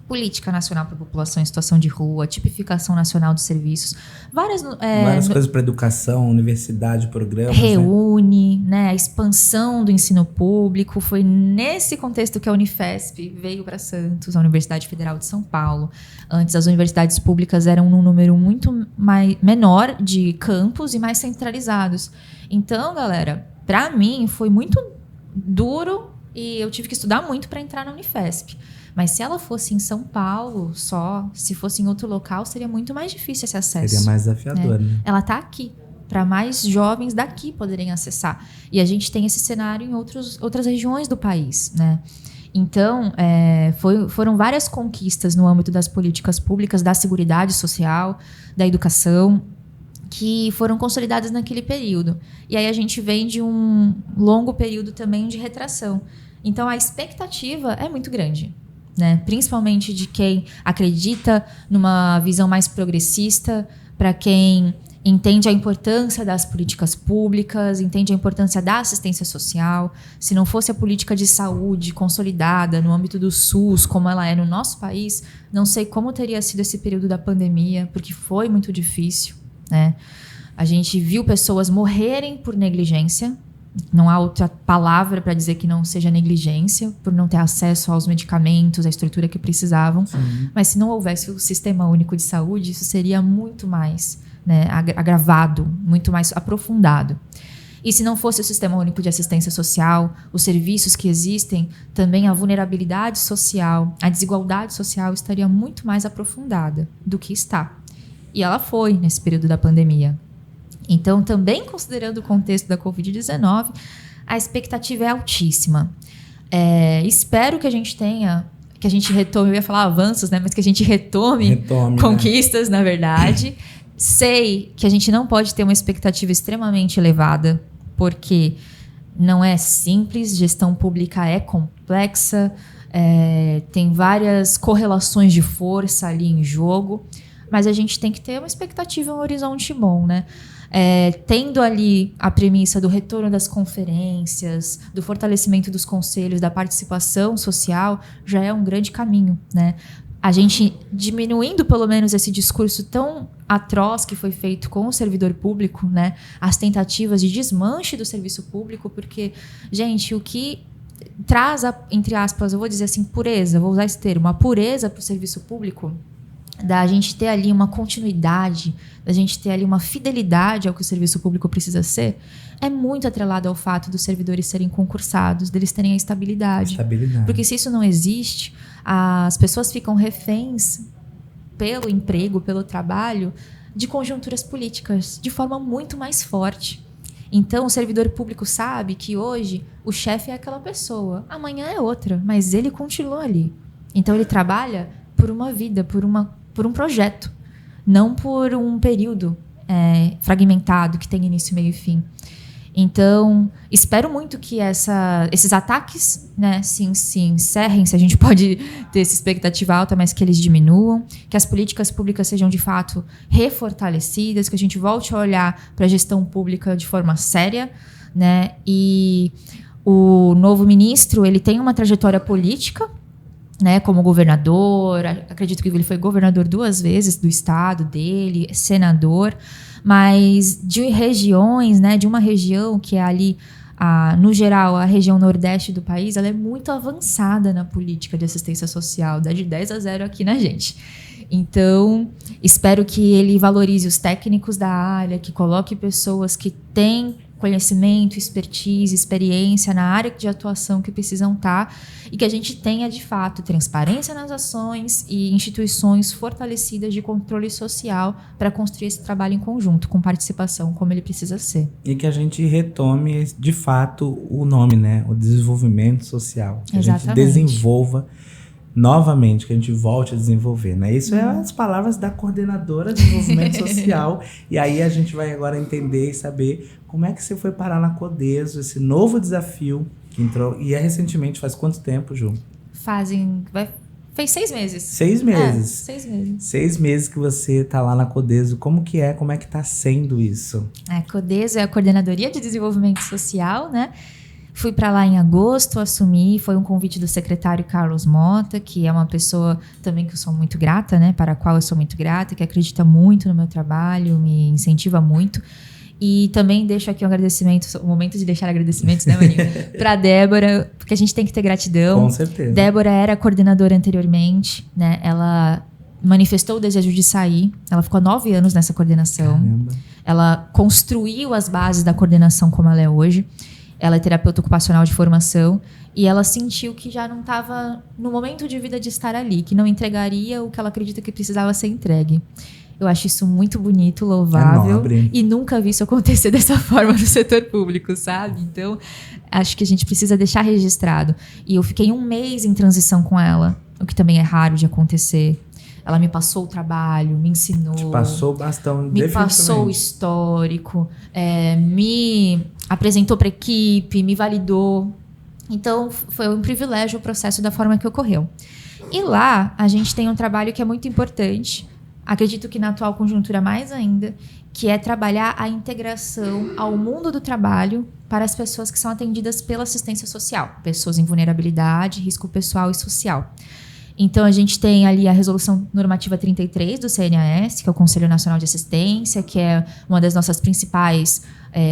Política Nacional para a População em Situação de Rua, Tipificação Nacional dos Serviços, várias
coisas para educação, universidade, programas.
Reúne, né, a expansão do ensino público. Foi nesse contexto que a Unifesp veio para Santos, a Universidade Federal de São Paulo. Antes, as universidades públicas eram num número muito menor de campos e mais centralizados. Então, galera, para mim foi muito duro e eu tive que estudar muito para entrar na Unifesp. Mas se ela fosse em São Paulo só, se fosse em outro local, seria muito mais difícil esse acesso.
Seria mais desafiador, né?
Ela está aqui, para mais jovens daqui poderem acessar. E a gente tem esse cenário em outras regiões do país, né? Então, foram várias conquistas no âmbito das políticas públicas, da seguridade social, da educação, que foram consolidadas naquele período. E aí a gente vem de um longo período também de retração. Então, a expectativa é muito grande, né? Principalmente de quem acredita numa visão mais progressista, para quem entende a importância das políticas públicas, entende a importância da assistência social. Se não fosse a política de saúde consolidada no âmbito do SUS, como ela é no nosso país, não sei como teria sido esse período da pandemia, porque foi muito difícil, né? A gente viu pessoas morrerem por negligência. Não há outra palavra para dizer que não seja negligência, por não ter acesso aos medicamentos, à estrutura que precisavam. Sim. Mas se não houvesse o Sistema Único de Saúde, isso seria muito mais, né, agravado, muito mais aprofundado. E se não fosse o Sistema Único de Assistência Social, os serviços que existem, também a vulnerabilidade social, a desigualdade social estaria muito mais aprofundada do que está. E ela foi nesse período da pandemia. Então, também considerando o contexto da Covid-19, a expectativa é altíssima. Espero que a gente retome, eu ia falar avanços, né? Mas que a gente retome conquistas, né? Na verdade. Sei que a gente não pode ter uma expectativa extremamente elevada, porque não é simples, gestão pública é complexa, tem várias correlações de força ali em jogo, mas a gente tem que ter uma expectativa, um horizonte bom, né? Tendo ali a premissa do retorno das conferências, do fortalecimento dos conselhos, da participação social, já é um grande caminho, né? A gente diminuindo pelo menos esse discurso tão atroz que foi feito com o servidor público, né? As tentativas de desmanche do serviço público, porque, gente, o que traz, entre aspas, eu vou dizer assim, pureza, vou usar esse termo, a pureza para o serviço público, da gente ter ali uma continuidade, da gente ter ali uma fidelidade ao que o serviço público precisa ser, é muito atrelado ao fato dos servidores serem concursados, deles terem a estabilidade. Porque se isso não existe, as pessoas ficam reféns pelo emprego, pelo trabalho, de conjunturas políticas, de forma muito mais forte. Então, o servidor público sabe que hoje o chefe é aquela pessoa, amanhã é outra, mas ele continua ali. Então, ele trabalha por uma vida, por um projeto, não por um período fragmentado que tem início, meio e fim. Então, espero muito que esses ataques, né, se encerrem, se a gente pode ter essa expectativa alta, mas que eles diminuam, que as políticas públicas sejam, de fato, refortalecidas, que a gente volte a olhar para a gestão pública de forma séria, né? E o novo ministro, ele tem uma trajetória política, né, como governador, acredito que ele foi governador 2 vezes do estado dele, senador, mas de regiões, né, de uma região que é ali, no geral, a região nordeste do país, ela é muito avançada na política de assistência social, dá de 10 a 0 aqui na gente. Então, espero que ele valorize os técnicos da área, que coloque pessoas que têm conhecimento, expertise, experiência na área de atuação que precisam estar, e que a gente tenha, de fato, transparência nas ações e instituições fortalecidas de controle social para construir esse trabalho em conjunto, com participação, como ele precisa ser.
E que a gente retome, de fato, o nome, né? O desenvolvimento social. Que
Exatamente.
a gente desenvolva novamente, que a gente volte a desenvolver, né? Isso é as palavras da coordenadora de desenvolvimento social. E aí a gente vai agora entender e saber como é que você foi parar na Codeso, esse novo desafio que entrou. E recentemente, faz quanto tempo, Ju?
Fez 6 meses.
6 meses.
6 meses.
6 meses que você tá lá na Codeso. Como é que tá sendo isso?
A Codeso é a Coordenadoria de Desenvolvimento Social, né? Fui para lá em agosto, assumi, foi um convite do secretário Carlos Mota, que é uma pessoa também que eu sou muito grata, né? Para a qual eu sou muito grata, que acredita muito no meu trabalho, me incentiva muito. E também deixo aqui um agradecimento, o momento de deixar agradecimentos, né, Maninho? Para Débora, porque a gente tem que ter gratidão.
Com certeza.
Débora era coordenadora anteriormente, né? Ela manifestou o desejo de sair, ela ficou 9 anos nessa coordenação.
Caramba.
Ela construiu as bases da coordenação como ela é hoje. Ela é terapeuta ocupacional de formação e ela sentiu que já não estava no momento de vida de estar ali, que não entregaria o que ela acredita que precisava ser entregue. Eu acho isso muito bonito, louvável.
É nobre.
E nunca vi isso acontecer dessa forma no setor público, sabe? Então, acho que a gente precisa deixar registrado. E eu fiquei 1 mês em transição com ela, o que também é raro de acontecer. Ela me passou o trabalho, me ensinou.
Te passou o bastão,
Me
definitivamente.
passou o histórico, me apresentou para a equipe, me validou. Então, foi um privilégio o processo da forma que ocorreu. E lá, a gente tem um trabalho que é muito importante, acredito que na atual conjuntura mais ainda, que é trabalhar a integração ao mundo do trabalho para as pessoas que são atendidas pela assistência social, pessoas em vulnerabilidade, risco pessoal e social. Então, a gente tem ali a Resolução Normativa 33 do CNAS, que é o Conselho Nacional de Assistência, que é uma das nossas principais,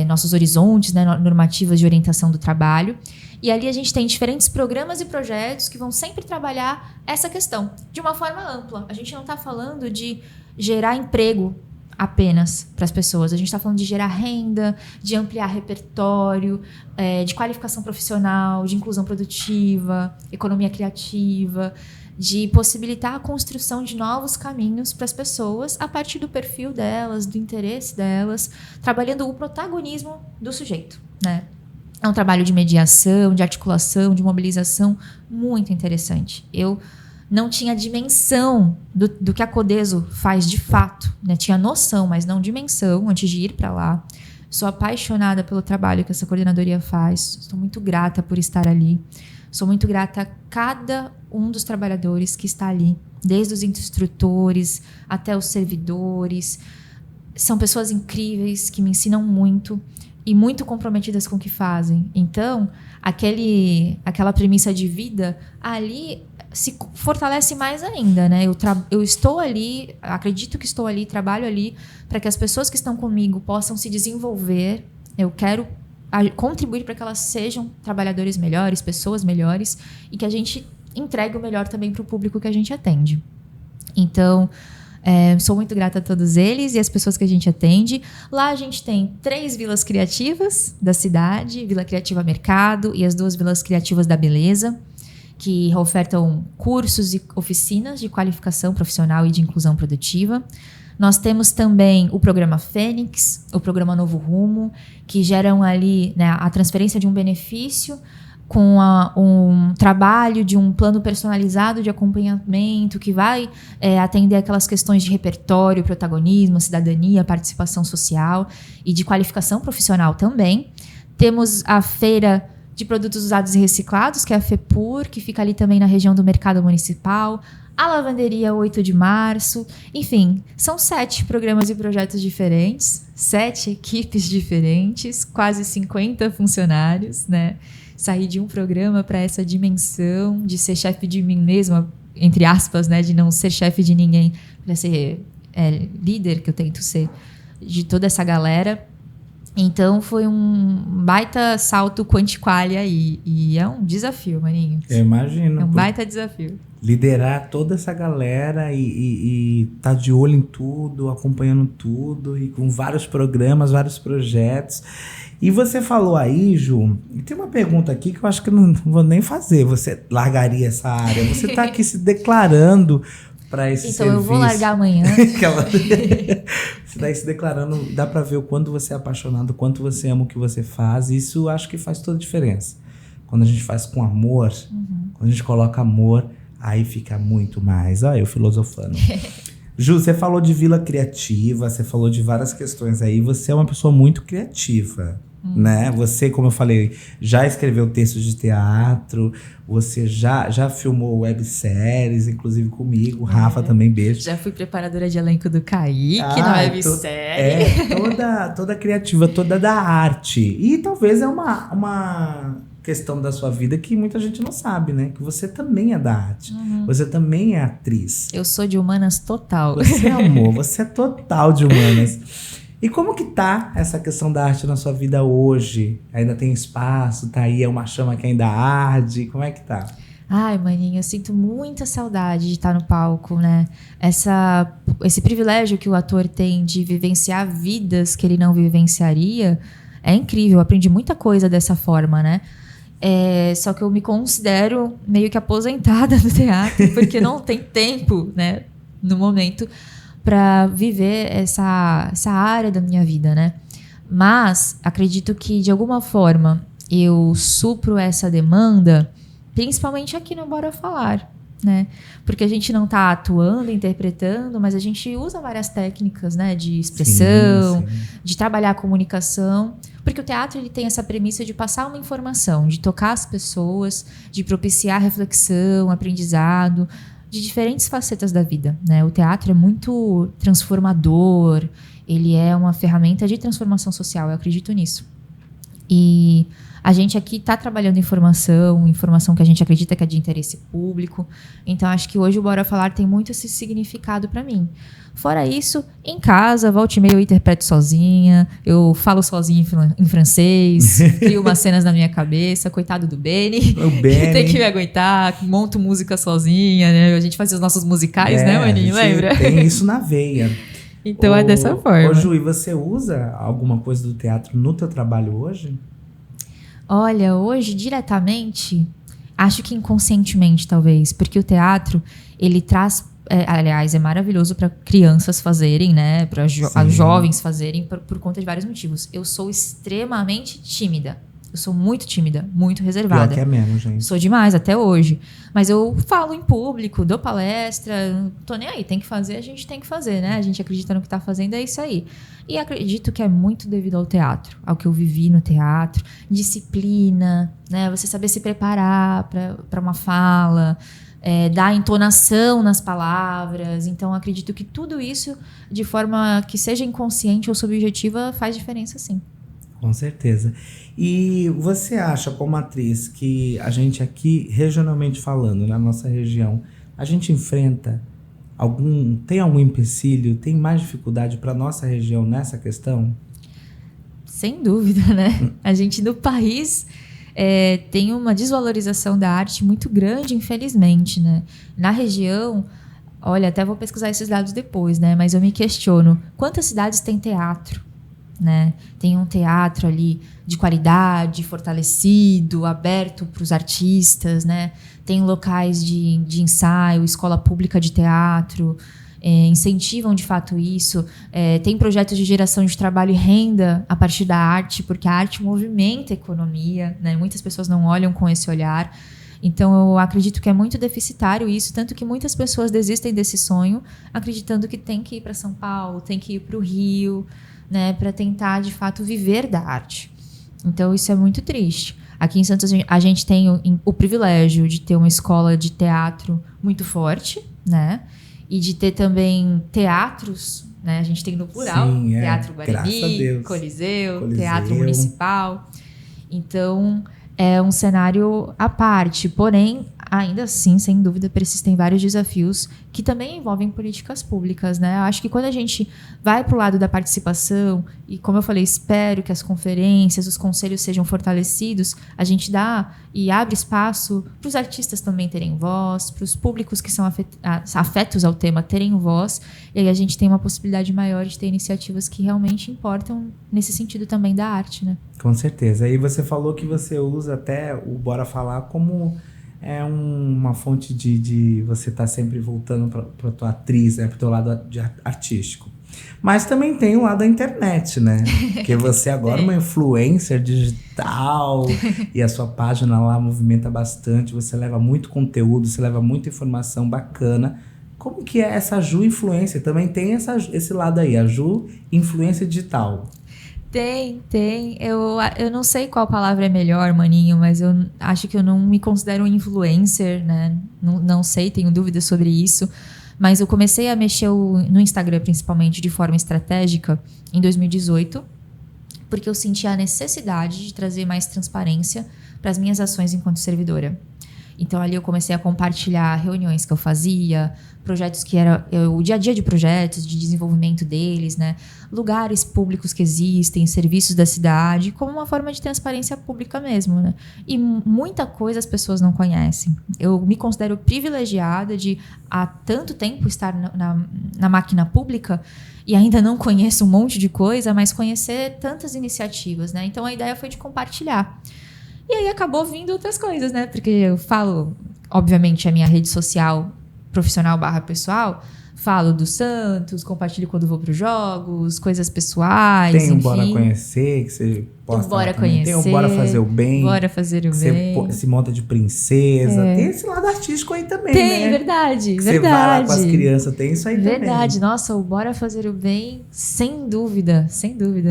nossos horizontes, né, normativas de orientação do trabalho. E ali a gente tem diferentes programas e projetos que vão sempre trabalhar essa questão de uma forma ampla. A gente não está falando de gerar emprego apenas para as pessoas. A gente está falando de gerar renda, de ampliar repertório, de qualificação profissional, de inclusão produtiva, economia criativa, de possibilitar a construção de novos caminhos para as pessoas a partir do perfil delas, do interesse delas, trabalhando o protagonismo do sujeito, né? É um trabalho de mediação, de articulação, de mobilização muito interessante. Eu não tinha dimensão do que a Codeso faz de fato, né? Tinha noção, mas não dimensão antes de ir para lá. Sou apaixonada pelo trabalho que essa coordenadoria faz. Estou muito grata por estar ali. Sou muito grata a cada um dos trabalhadores que está ali, desde os instrutores até os servidores. São pessoas incríveis que me ensinam muito e muito comprometidas com o que fazem. Então, aquela premissa de vida ali se fortalece mais ainda, né? Eu estou ali, acredito que estou ali, trabalho ali para que as pessoas que estão comigo possam se desenvolver. Eu quero contribuir para que elas sejam trabalhadores melhores, pessoas melhores, e que a gente entregue o melhor também para o público que a gente atende. Então, sou muito grata a todos eles e as pessoas que a gente atende. Lá a gente tem 3 vilas criativas da cidade, Vila Criativa Mercado e as 2 vilas criativas da Beleza, que ofertam cursos e oficinas de qualificação profissional e de inclusão produtiva. Nós temos também o programa Fênix, o programa Novo Rumo, que geram ali, né, a transferência de um benefício com um trabalho de um plano personalizado de acompanhamento que vai atender aquelas questões de repertório, protagonismo, cidadania, participação social e de qualificação profissional também. Temos a Feira de Produtos Usados e Reciclados, que é a FEPUR, que fica ali também na região do Mercado Municipal, a Lavanderia 8 de Março, enfim, são 7 programas e projetos diferentes, 7 equipes diferentes, quase 50 funcionários, né? Sair de um programa para essa dimensão de ser chefe de mim mesma, entre aspas, né? De não ser chefe de ninguém, para ser líder, que eu tento ser, de toda essa galera. Então foi um baita salto quantiqualia aí. E é um desafio, Maninho.
Eu imagino.
É um baita desafio.
Liderar toda essa galera e tá de olho em tudo, acompanhando tudo, e com vários programas, vários projetos. E você falou aí, Ju, e tem uma pergunta aqui que eu acho que eu não vou nem fazer. Você largaria essa área? Você tá aqui se declarando para esse
então,
serviço.
Eu vou largar amanhã.
Você tá aí se declarando, dá para ver o quanto você é apaixonado, o quanto você ama o que você faz. Isso eu acho que faz toda a diferença. Quando a gente faz com amor, quando a gente coloca amor, aí fica muito mais. Olha, eu filosofando. Ju, você falou de Vila Criativa, você falou de várias questões aí. Você é uma pessoa muito criativa, né? Você, como eu falei, já escreveu textos de teatro, você já filmou webséries, inclusive comigo. Rafa também, beijo.
Já fui preparadora de elenco do Kaique na websérie.
Toda criativa, toda da arte. E talvez é uma questão da sua vida que muita gente não sabe, né? Que você também é da arte. Você também é atriz.
Eu sou de humanas total.
Você é amor, você é total de humanas. E como que tá essa questão da arte na sua vida hoje? Ainda tem espaço? Tá aí, é uma chama que ainda arde? Como é que tá?
Ai, maninho, eu sinto muita saudade de estar no palco, né? Esse privilégio que o ator tem de vivenciar vidas que ele não vivenciaria é incrível. Eu aprendi muita coisa dessa forma, né? Só que eu me considero meio que aposentada do teatro, porque não tem tempo, né, no momento, para viver essa área da minha vida, né? Mas acredito que, de alguma forma, eu supro essa demanda, principalmente aqui no Bora Falar, né? Porque a gente não está atuando, interpretando, mas a gente usa várias técnicas, né, de expressão,
sim.
de trabalhar a comunicação, porque o teatro ele tem essa premissa de passar uma informação, de tocar as pessoas, de propiciar reflexão, aprendizado, de diferentes facetas da vida, né? O teatro é muito transformador, ele é uma ferramenta de transformação social, eu acredito nisso. E a gente aqui está trabalhando informação que a gente acredita que é de interesse público. Então, acho que hoje o Bora Falar tem muito esse significado para mim. Fora isso, em casa, volta e meia eu interpreto sozinha, eu falo sozinha em francês, crio umas cenas na minha cabeça, coitado do Benny, que tem que me aguentar, monto música sozinha, né? A gente fazia os nossos musicais, né, maninho? Lembra?
Tem isso na veia.
Então é dessa forma.
Ô, Ju, e você usa alguma coisa do teatro no teu trabalho hoje?
Olha, hoje, diretamente, acho que inconscientemente, talvez, porque o teatro, ele traz, aliás, é maravilhoso para crianças fazerem, né, para as jovens fazerem, por conta de vários motivos. Eu sou extremamente tímida. Eu sou muito tímida, muito reservada.
Pior que é mesmo, gente.
Sou demais, até hoje. Mas eu falo em público, dou palestra, não tô nem aí. Tem que fazer, a gente tem que fazer, né? A gente acredita no que tá fazendo, é isso aí. E acredito que é muito devido ao teatro, ao que eu vivi no teatro. Disciplina, né? Você saber se preparar para uma fala, dar entonação nas palavras. Então, acredito que tudo isso, de forma que seja inconsciente ou subjetiva, faz diferença, sim.
Com certeza. E você acha, como atriz, que a gente aqui, regionalmente falando, na nossa região, a gente enfrenta tem algum empecilho, tem mais dificuldade para nossa região nessa questão?
Sem dúvida, né? A gente no país tem uma desvalorização da arte muito grande, infelizmente, né? Na região, olha, até vou pesquisar esses dados depois, né? Mas eu me questiono, quantas cidades têm teatro? Né? Tem um teatro ali de qualidade, fortalecido, aberto para os artistas, né? Tem locais de ensaio, escola pública de teatro, incentivam de fato isso. Tem projetos de geração de trabalho e renda a partir da arte, porque a arte movimenta a economia, né? Muitas pessoas não olham com esse olhar. Então, eu acredito que é muito deficitário isso, tanto que muitas pessoas desistem desse sonho, acreditando que tem que ir para São Paulo, tem que ir para o Rio, né, para tentar, de fato, viver da arte. Então, isso é muito triste. Aqui em Santos, a gente tem o privilégio de ter uma escola de teatro muito forte, né? E de ter também teatros, né? A gente tem no plural, sim, Teatro Guarani, Coliseu, Teatro Municipal. Então, é um cenário à parte. Porém, ainda assim, sem dúvida, persistem vários desafios que também envolvem políticas públicas, né? Eu acho que quando a gente vai para o lado da participação, e como eu falei, espero que as conferências, os conselhos sejam fortalecidos, a gente dá e abre espaço para os artistas também terem voz, para os públicos que são afetos ao tema terem voz, e aí a gente tem uma possibilidade maior de ter iniciativas que realmente importam nesse sentido também da arte, né?
Com certeza. E você falou que você usa até o Bora Falar como uma fonte de você estar sempre voltando para tua atriz, né, para o teu lado artístico. Mas também tem o lado da internet, né? Porque você agora é uma influencer digital e a sua página lá movimenta bastante, você leva muito conteúdo, você leva muita informação bacana. Como que é essa Ju Influencer? Também tem esse lado aí, a Ju Influencer Digital.
Tem. Eu não sei qual palavra é melhor, maninho, mas eu acho que eu não me considero um influencer, né? Não sei, tenho dúvidas sobre isso. Mas eu comecei a mexer no Instagram, principalmente, de forma estratégica, em 2018, porque eu senti a necessidade de trazer mais transparência para as minhas ações enquanto servidora. Então, ali eu comecei a compartilhar reuniões que eu fazia, projetos que era o dia a dia de projetos, de desenvolvimento deles, né? Lugares públicos que existem, serviços da cidade, como uma forma de transparência pública mesmo, né? E muita coisa as pessoas não conhecem. Eu me considero privilegiada de, há tanto tempo, estar na máquina pública e ainda não conheço um monte de coisa, mas conhecer tantas iniciativas, né? Então, a ideia foi de compartilhar. E aí acabou vindo outras coisas, né? Porque eu falo, obviamente, a minha rede social profissional / pessoal, falo do Santos, compartilho quando vou para os jogos, coisas pessoais,
tem
enfim.
o Bora Conhecer, que você posta.
Bora Conhecer.
Tem o Bora Fazer o Bem.
Bora Fazer o Bem.
Você se monta de princesa. Tem esse lado artístico aí também,
tem,
né?
Verdade.
Você vai lá com as crianças, tem isso aí também.
Verdade. Nossa, o Bora Fazer o Bem, sem dúvida,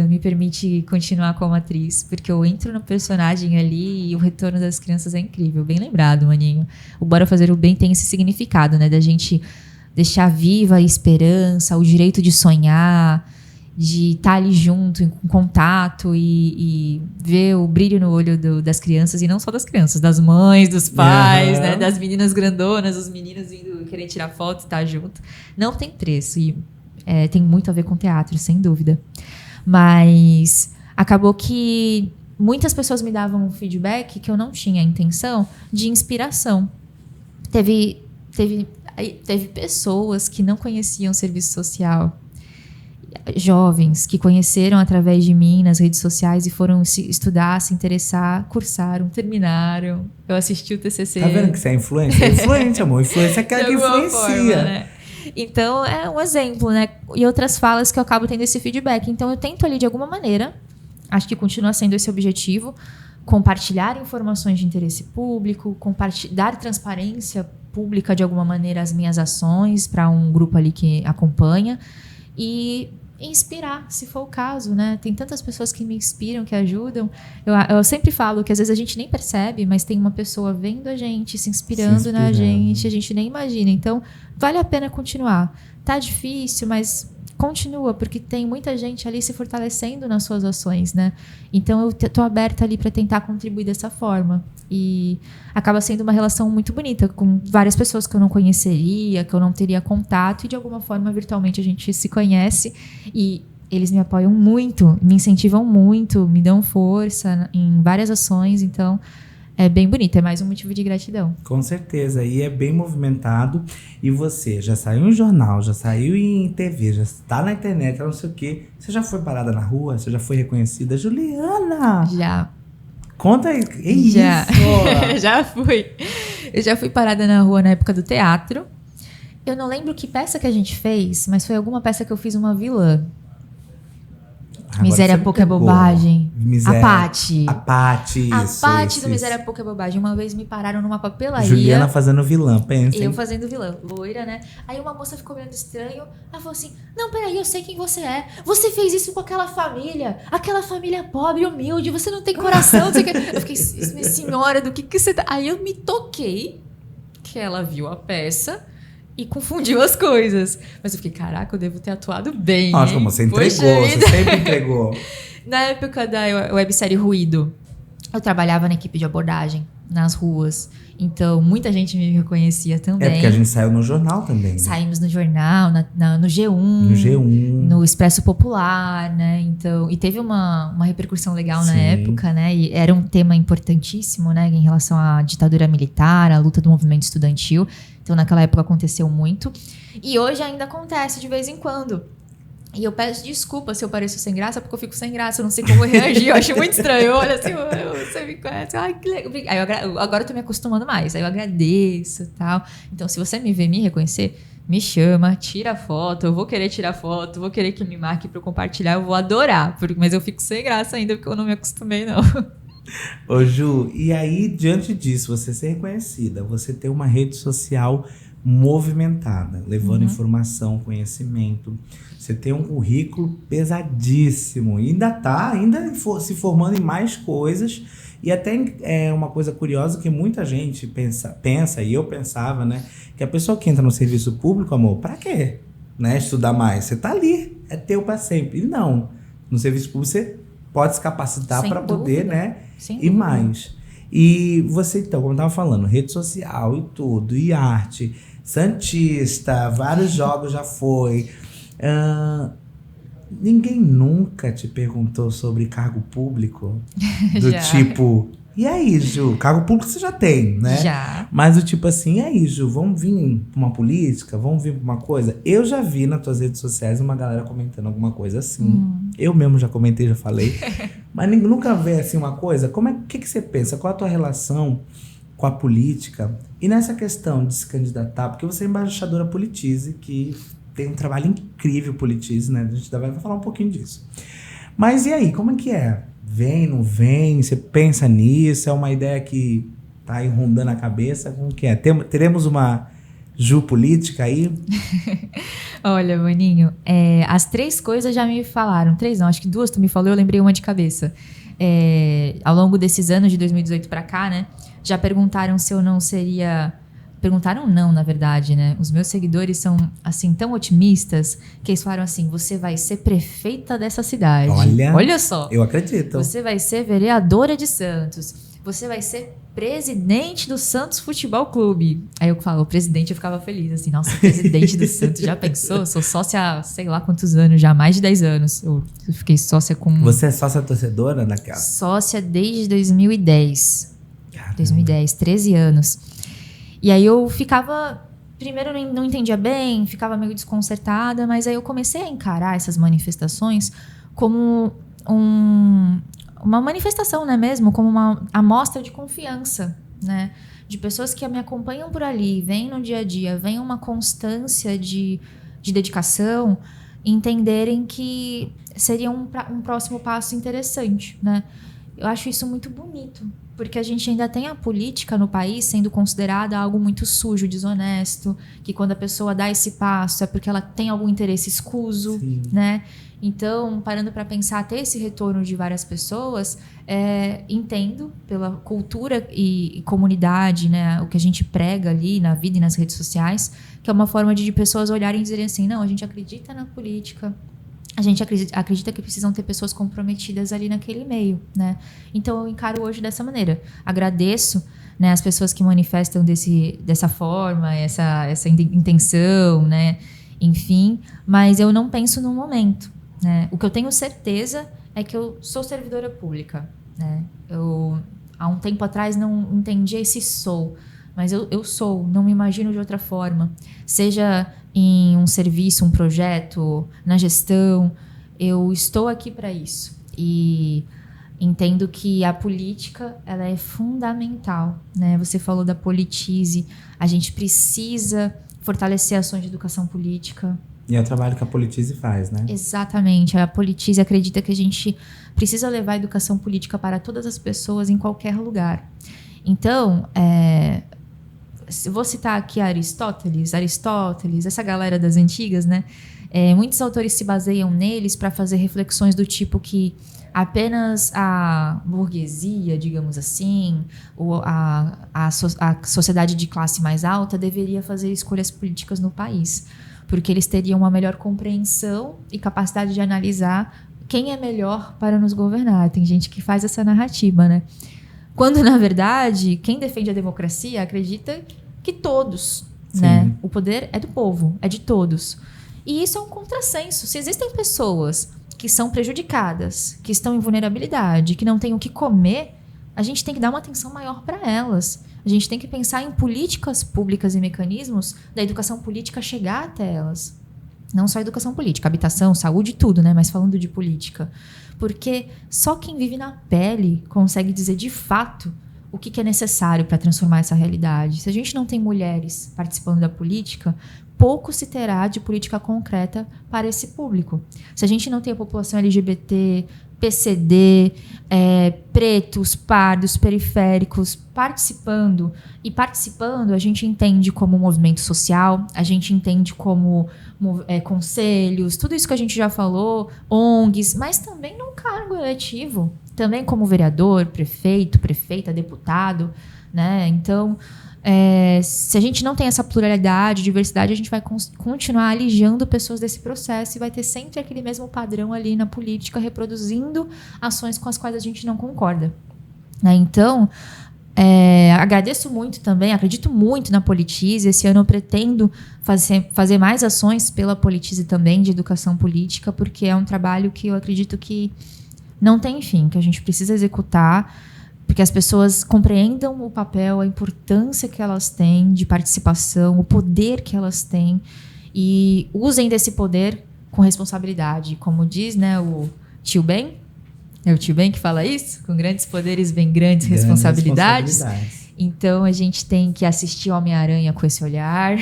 me permite continuar como atriz, porque eu entro no personagem ali e o retorno das crianças é incrível. Bem lembrado, maninho. O Bora Fazer o Bem tem esse significado, né? Da gente deixar viva a esperança, o direito de sonhar, de estar ali junto, em contato e ver o brilho no olho das crianças, e não só das crianças, das mães, dos pais, né, das meninas grandonas, os meninos indo querer tirar foto e estar junto. Não tem preço e tem muito a ver com teatro, sem dúvida. Mas acabou que muitas pessoas me davam um feedback que eu não tinha a intenção de inspiração. Teve pessoas que não conheciam serviço social, jovens que conheceram através de mim nas redes sociais e foram estudar, se interessar, cursaram, terminaram. Eu assisti o TCC.
Tá vendo que você é influência? É influente, amor. Influência é aquela que influencia.
Forma, né? Então, é um exemplo, né? E outras falas que eu acabo tendo esse feedback. Então, eu tento ali, de alguma maneira, acho que continua sendo esse objetivo, compartilhar informações de interesse público, dar transparência pública de alguma maneira as minhas ações para um grupo ali que acompanha e inspirar, se for o caso, né? Tem tantas pessoas que me inspiram, que ajudam. Eu sempre falo que às vezes a gente nem percebe, mas tem uma pessoa vendo a gente, se inspirando na gente, a gente nem imagina. Então, vale a pena continuar. Tá difícil, mas continua, porque tem muita gente ali se fortalecendo nas suas ações, né? Então, eu tô aberta ali para tentar contribuir dessa forma. E acaba sendo uma relação muito bonita, com várias pessoas que eu não conheceria, que eu não teria contato, e de alguma forma, virtualmente, a gente se conhece. E eles me apoiam muito, me incentivam muito, me dão força em várias ações. Então, é bem bonito, é mais um motivo de gratidão.
Com certeza, e é bem movimentado. E você já saiu em jornal, já saiu em TV, já está na internet, não sei o quê. Você já foi parada na rua? Você já foi reconhecida? Juliana!
Já.
Conta aí.
Já.
Isso!
Já fui. Eu já fui parada na rua na época do teatro. Eu não lembro que peça que a gente fez, mas foi alguma peça que eu fiz uma vilã. Miséria Pouca é Bobagem. A Paty.
A Paty, isso.
A Paty do Miséria Pouca é Bobagem. Uma vez me pararam numa papelaria.
Juliana fazendo vilã, pensa.
Eu fazendo vilã, loira, né? Aí uma moça ficou olhando estranho. Ela falou assim, não, peraí, eu sei quem você é. Você fez isso com aquela família pobre, humilde, você não tem coração, não sei o que. Eu fiquei, senhora, do que você tá... Aí eu me toquei que ela viu a peça e confundiu as coisas. Mas eu fiquei, caraca, eu devo ter atuado bem.
Acho que você entregou, você sempre entregou.
Na época da websérie Ruído, eu trabalhava na equipe de abordagem. nas ruas. Então, muita gente me reconhecia também.
É porque a gente saiu no jornal também, né?
Saímos no jornal, no G1.
No G1.
No Expresso Popular, né? Então, e teve uma repercussão legal na época, né? E era um tema importantíssimo, né? Em relação à ditadura militar, à luta do movimento estudantil. Então, naquela época aconteceu muito. E hoje ainda acontece de vez em quando. E eu peço desculpa se eu pareço sem graça, porque eu fico sem graça, eu não sei como reagir, eu acho muito estranho. Olha assim, você me conhece, ai, que legal. Aí agora eu tô me acostumando mais, aí eu agradeço e tal. Então, se você me ver, me reconhecer, me chama, tira foto, eu vou querer tirar foto, vou querer que me marque pra eu compartilhar, eu vou adorar. Mas eu fico sem graça ainda, porque eu não me acostumei, não.
Ô Ju, e aí, diante disso, você ser reconhecida, você ter uma rede social movimentada, levando informação, conhecimento, você tem um currículo pesadíssimo, e ainda se formando em mais coisas, e até é uma coisa curiosa que muita gente pensa, e eu pensava, né, que a pessoa que entra no serviço público, amor, pra quê? Né, estudar mais? Você tá ali, é teu pra sempre. E não, no serviço público você pode se capacitar para poder, né, e mais. E você, então, como eu tava falando, rede social e tudo, e arte, santista, vários jogos já foi. Ninguém nunca te perguntou sobre cargo público? Do tipo, e aí, Ju? Cargo público você já tem, né?
Já.
Mas do tipo assim, e aí, Ju? Vamos vir pra uma política? Vamos vir pra uma coisa? Eu já vi nas tuas redes sociais uma galera comentando alguma coisa assim. Eu mesmo já comentei, já falei. Mas nunca vê assim uma coisa? Que você pensa? Qual a tua relação com a política? E nessa questão de se candidatar, porque você é embaixadora Politize, que tem um trabalho incrível, Politize, né? A gente vai falar um pouquinho disso. Mas e aí, como é que é? Vem, não vem? Você pensa nisso? É uma ideia que tá aí rondando a cabeça? Como que é? Teremos uma Ju política aí?
Olha, Maninho, as 3 coisas já me falaram. 3 não, acho que 2 tu me falou, eu lembrei uma de cabeça. Ao longo desses anos, de 2018 pra cá, né? Já perguntaram se eu não seria... Perguntaram não, na verdade, né? Os meus seguidores são, assim, tão otimistas que eles falaram assim, você vai ser prefeita dessa cidade. Olha só.
Eu acredito.
Você vai ser vereadora de Santos. Você vai ser presidente do Santos Futebol Clube. Aí eu falo, presidente, eu ficava feliz, assim, nossa, presidente do Santos, já pensou? Eu sou sócia há sei lá quantos anos já, mais de 10 anos. Eu fiquei sócia com...
Você é sócia torcedora daquela?
Sócia desde 2010.
Caramba.
2010, 13 anos. E aí eu ficava... Primeiro eu não entendia bem, ficava meio desconcertada, mas aí eu comecei a encarar essas manifestações como uma manifestação, né, mesmo, como uma amostra de confiança, né, de pessoas que me acompanham por ali, vêm no dia a dia, vêm uma constância de dedicação, entenderem que seria um próximo passo interessante, né. Eu acho isso muito bonito, porque a gente ainda tem a política no país sendo considerada algo muito sujo, desonesto, que quando a pessoa dá esse passo é porque ela tem algum interesse escuso, né? Então, parando para pensar, ter esse retorno de várias pessoas, entendo pela cultura e comunidade, né, o que a gente prega ali na vida e nas redes sociais, que é uma forma de pessoas olharem e dizerem assim, não, a gente acredita na política, a gente acredita que precisam ter pessoas comprometidas ali naquele meio, né? Então, eu encaro hoje dessa maneira. Agradeço, né, as pessoas que manifestam dessa forma, essa intenção, né? Enfim, mas eu não penso no momento, né? O que eu tenho certeza é que eu sou servidora pública, né? Eu, há um tempo atrás, não entendi esse sou, mas eu sou, não me imagino de outra forma. Seja em um serviço, um projeto, na gestão, eu estou aqui para isso. E entendo que a política, ela é fundamental, né? Você falou da Politize, a gente precisa fortalecer ações de educação política.
E é o trabalho que a Politize faz, né?
Exatamente. A Politize acredita que a gente precisa levar a educação política para todas as pessoas em qualquer lugar. Então, vou citar aqui Aristóteles, essa galera das antigas, né? Muitos autores se baseiam neles para fazer reflexões do tipo que apenas a burguesia, digamos assim, ou a sociedade de classe mais alta deveria fazer escolhas políticas no país, porque eles teriam uma melhor compreensão e capacidade de analisar quem é melhor para nos governar. Tem gente que faz essa narrativa, né? Quando, na verdade, quem defende a democracia acredita que todos, né? O poder é do povo, é de todos. E isso é um contrassenso. Se existem pessoas que são prejudicadas, que estão em vulnerabilidade, que não têm o que comer, a gente tem que dar uma atenção maior para elas. A gente tem que pensar em políticas públicas e mecanismos da educação política chegar até elas. Não só educação política, habitação, saúde, tudo, né? Mas falando de política. Porque só quem vive na pele consegue dizer de fato o que é necessário para transformar essa realidade. Se a gente não tem mulheres participando da política, pouco se terá de política concreta para esse público. Se a gente não tem a população LGBT, PCD, pretos, pardos, periféricos participando, a gente entende como movimento social, a gente entende como conselhos, tudo isso que a gente já falou, ONGs, mas também num cargo eletivo, também como vereador, prefeito, prefeita, deputado, né? Então, se a gente não tem essa pluralidade, diversidade, a gente vai continuar alijando pessoas desse processo e vai ter sempre aquele mesmo padrão ali na política, reproduzindo ações com as quais a gente não concorda. Né? Então, agradeço muito também, acredito muito na Politize. Esse ano eu pretendo fazer mais ações pela Politize também, de educação política, porque é um trabalho que eu acredito que não tem fim, que a gente precisa executar, porque as pessoas compreendam o papel, a importância que elas têm de participação, o poder que elas têm, e usem desse poder com responsabilidade. Como diz, né, o tio Ben, é o tio Ben que fala isso? Com grandes poderes vem grandes responsabilidades. Então, a gente tem que assistir Homem-Aranha com esse olhar,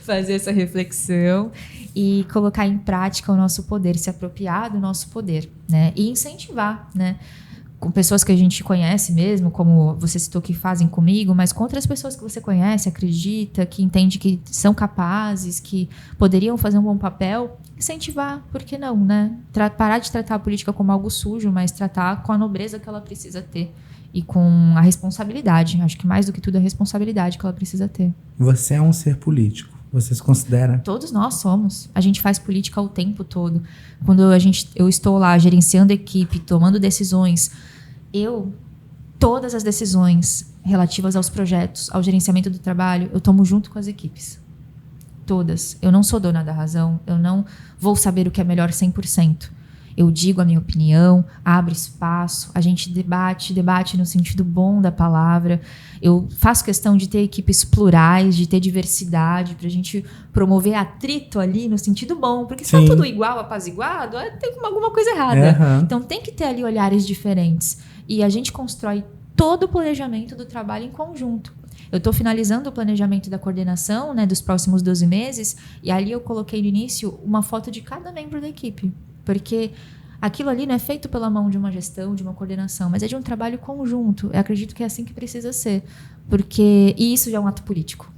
fazer essa reflexão e colocar em prática o nosso poder, se apropriar do nosso poder, né? E incentivar, né? Com pessoas que a gente conhece mesmo, como você citou que fazem comigo, mas com outras pessoas que você conhece, acredita, que entende que são capazes, que poderiam fazer um bom papel, incentivar, por que não, né? Parar de tratar a política como algo sujo, mas tratar com a nobreza que ela precisa ter e com a responsabilidade. Acho que mais do que tudo a responsabilidade que ela precisa ter.
Você é um ser político. Você se considera?
Todos nós somos. A gente faz política o tempo todo. Quando eu estou lá gerenciando a equipe, tomando decisões, todas as decisões relativas aos projetos, ao gerenciamento do trabalho, eu tomo junto com as equipes. Todas. Eu não sou dona da razão, eu não vou saber o que é melhor 100%. Eu digo a minha opinião, abro espaço, a gente debate no sentido bom da palavra. Eu faço questão de ter equipes plurais, de ter diversidade, para a gente promover atrito ali no sentido bom. Porque se for tudo igual, apaziguado, tem alguma coisa errada. Uhum. Então tem que ter ali olhares diferentes. E a gente constrói todo o planejamento do trabalho em conjunto. Eu estou finalizando o planejamento da coordenação, né, dos próximos 12 meses, e ali eu coloquei no início uma foto de cada membro da equipe. Porque aquilo ali não é feito pela mão de uma gestão, de uma coordenação, mas é de um trabalho conjunto. Eu acredito que é assim que precisa ser. E isso já é um ato político.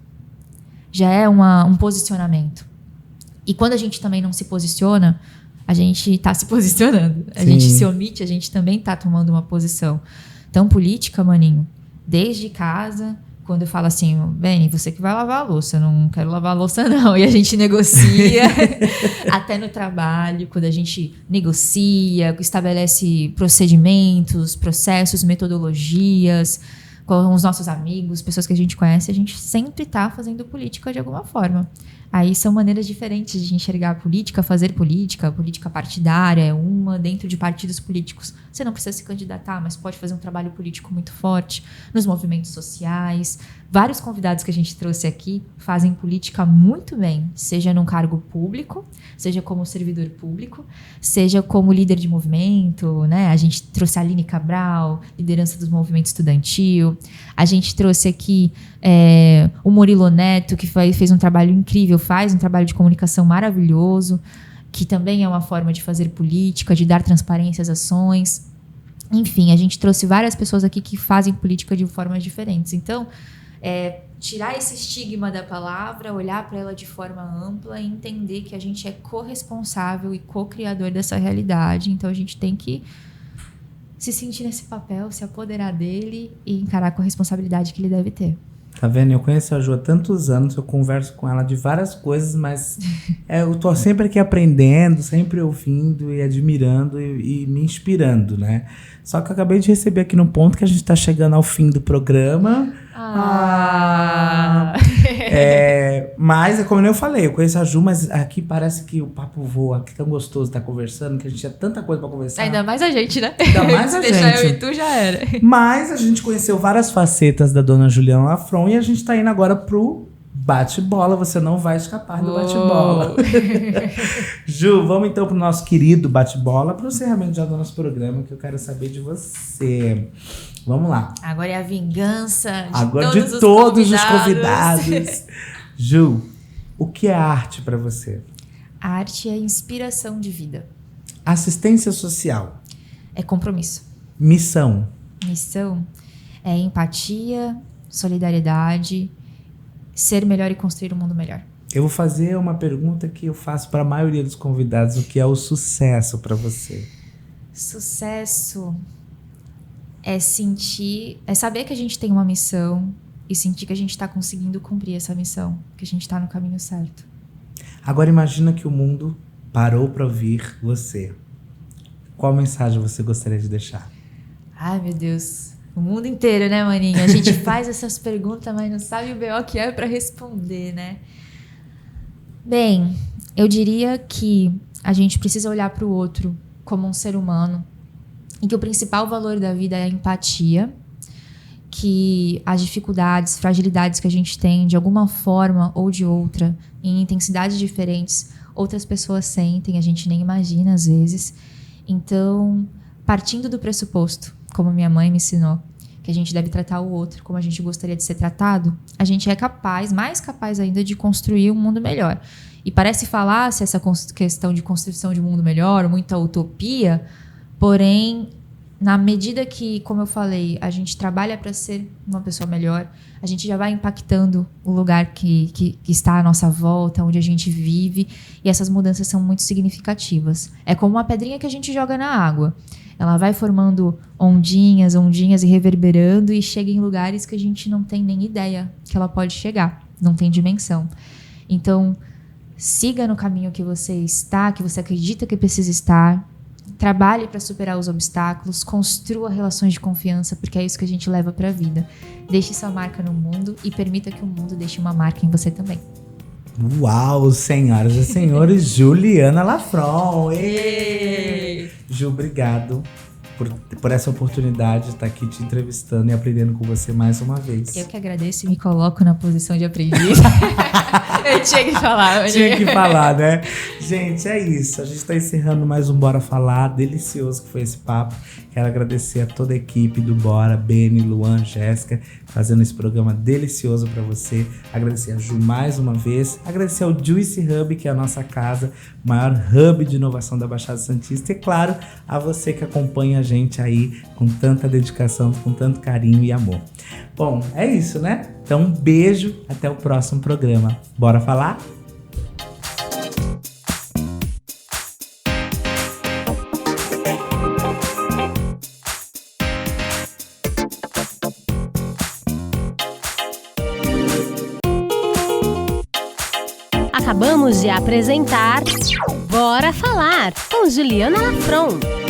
Já é um posicionamento. E quando a gente também não se posiciona, a gente está se posicionando. A gente se omite, a gente também está tomando uma posição. Então, política, maninho, desde casa... Quando eu falo assim, Beni, você que vai lavar a louça, eu não quero lavar a louça não. E a gente negocia, até no trabalho, quando a gente negocia, estabelece procedimentos, processos, metodologias, com os nossos amigos, pessoas que a gente conhece, a gente sempre está fazendo política de alguma forma. Aí são maneiras diferentes de enxergar a política, fazer política. A política partidária é uma dentro de partidos políticos. Você não precisa se candidatar, mas pode fazer um trabalho político muito forte nos movimentos sociais. Vários convidados que a gente trouxe aqui fazem política muito bem, seja num cargo público, seja como servidor público, seja como líder de movimento, né? A gente trouxe a Aline Cabral, liderança dos movimentos estudantil. A gente trouxe aqui o Murilo Neto, que fez um trabalho incrível, faz um trabalho de comunicação maravilhoso, que também é uma forma de fazer política, de dar transparência às ações. Enfim, a gente trouxe várias pessoas aqui que fazem política de formas diferentes. Então, tirar esse estigma da palavra, olhar para ela de forma ampla e entender que a gente é corresponsável e co-criador dessa realidade. Então, a gente tem que se sentir nesse papel, se apoderar dele e encarar com a responsabilidade que ele deve ter.
Tá vendo? Eu conheço a Ju há tantos anos, eu converso com ela de várias coisas, mas eu tô sempre aqui aprendendo, sempre ouvindo e admirando e me inspirando, né? Só que eu acabei de receber aqui no ponto que a gente tá chegando ao fim do programa. Mas, como eu falei, eu conheço a Ju, mas aqui parece que o papo voa, que tão gostoso estar conversando, que a gente tinha tanta coisa pra conversar.
Ainda mais a gente, né?
Ainda mais a
Se deixar
gente.
eu e tu, já era.
Mas a gente conheceu várias facetas da dona Juliana Lafron e a gente tá indo agora pro bate-bola. Você não vai escapar do bate-bola. Ju, vamos então pro nosso querido bate-bola, pro encerramento já do nosso programa, que eu quero saber de você. Vamos lá.
Agora é a vingança de
Agora
todos,
de todos
os
os convidados. Ju, o que é arte pra você?
A arte é inspiração de vida.
Assistência social.
É compromisso.
Missão.
Missão é empatia, solidariedade, ser melhor e construir um mundo melhor.
Eu vou fazer uma pergunta que eu faço para a maioria dos convidados. O que é o sucesso para você?
Sucesso é saber que a gente tem uma missão e sentir que a gente está conseguindo cumprir essa missão, que a gente está no caminho certo.
Agora imagina que o mundo parou para ouvir você. Qual mensagem você gostaria de deixar?
Ai, meu Deus. O mundo inteiro, né, maninho? A gente faz essas perguntas, mas não sabe o BO que é para responder, né? Bem, eu diria que a gente precisa olhar para o outro como um ser humano e que o principal valor da vida é a empatia, que as dificuldades, fragilidades que a gente tem, de alguma forma ou de outra, em intensidades diferentes, outras pessoas sentem, a gente nem imagina às vezes. Então, partindo do pressuposto, como minha mãe me ensinou, que a gente deve tratar o outro como a gente gostaria de ser tratado, a gente é capaz, mais capaz ainda, de construir um mundo melhor. E parece falácia essa questão de construção de um mundo melhor, muita utopia, porém, na medida que, como eu falei, a gente trabalha para ser uma pessoa melhor, a gente já vai impactando o lugar que está à nossa volta, onde a gente vive, e essas mudanças são muito significativas. É como uma pedrinha que a gente joga na água. Ela vai formando ondinhas e reverberando e chega em lugares que a gente não tem nem ideia que ela pode chegar, não tem dimensão. Então, siga no caminho que você está, que você acredita que precisa estar, trabalhe para superar os obstáculos, construa relações de confiança, porque é isso que a gente leva para a vida. Deixe sua marca no mundo e permita que o mundo deixe uma marca em você também.
Uau, senhoras e senhores, Juliana Lafron. Ei! Ju, obrigado por essa oportunidade de estar aqui te entrevistando e aprendendo com você mais uma vez.
Eu que agradeço e me coloco na posição de aprendiz. Eu tinha que falar.
Tinha que falar, né? Gente, é isso. A gente tá encerrando mais um Bora Falar. Delicioso que foi esse papo. Quero agradecer a toda a equipe do Bora, Beni, Luan, Jéssica, fazendo esse programa delicioso pra você. Agradecer a Ju mais uma vez. Agradecer ao Juicy Hub, que é a nossa casa, o maior hub de inovação da Baixada Santista. E, claro, a você que acompanha a gente aí com tanta dedicação, com tanto carinho e amor. Bom, é isso, né? Então, um beijo. Até o próximo programa. Bora falar?
Acabamos de apresentar Bora Falar com Juliana Lafron.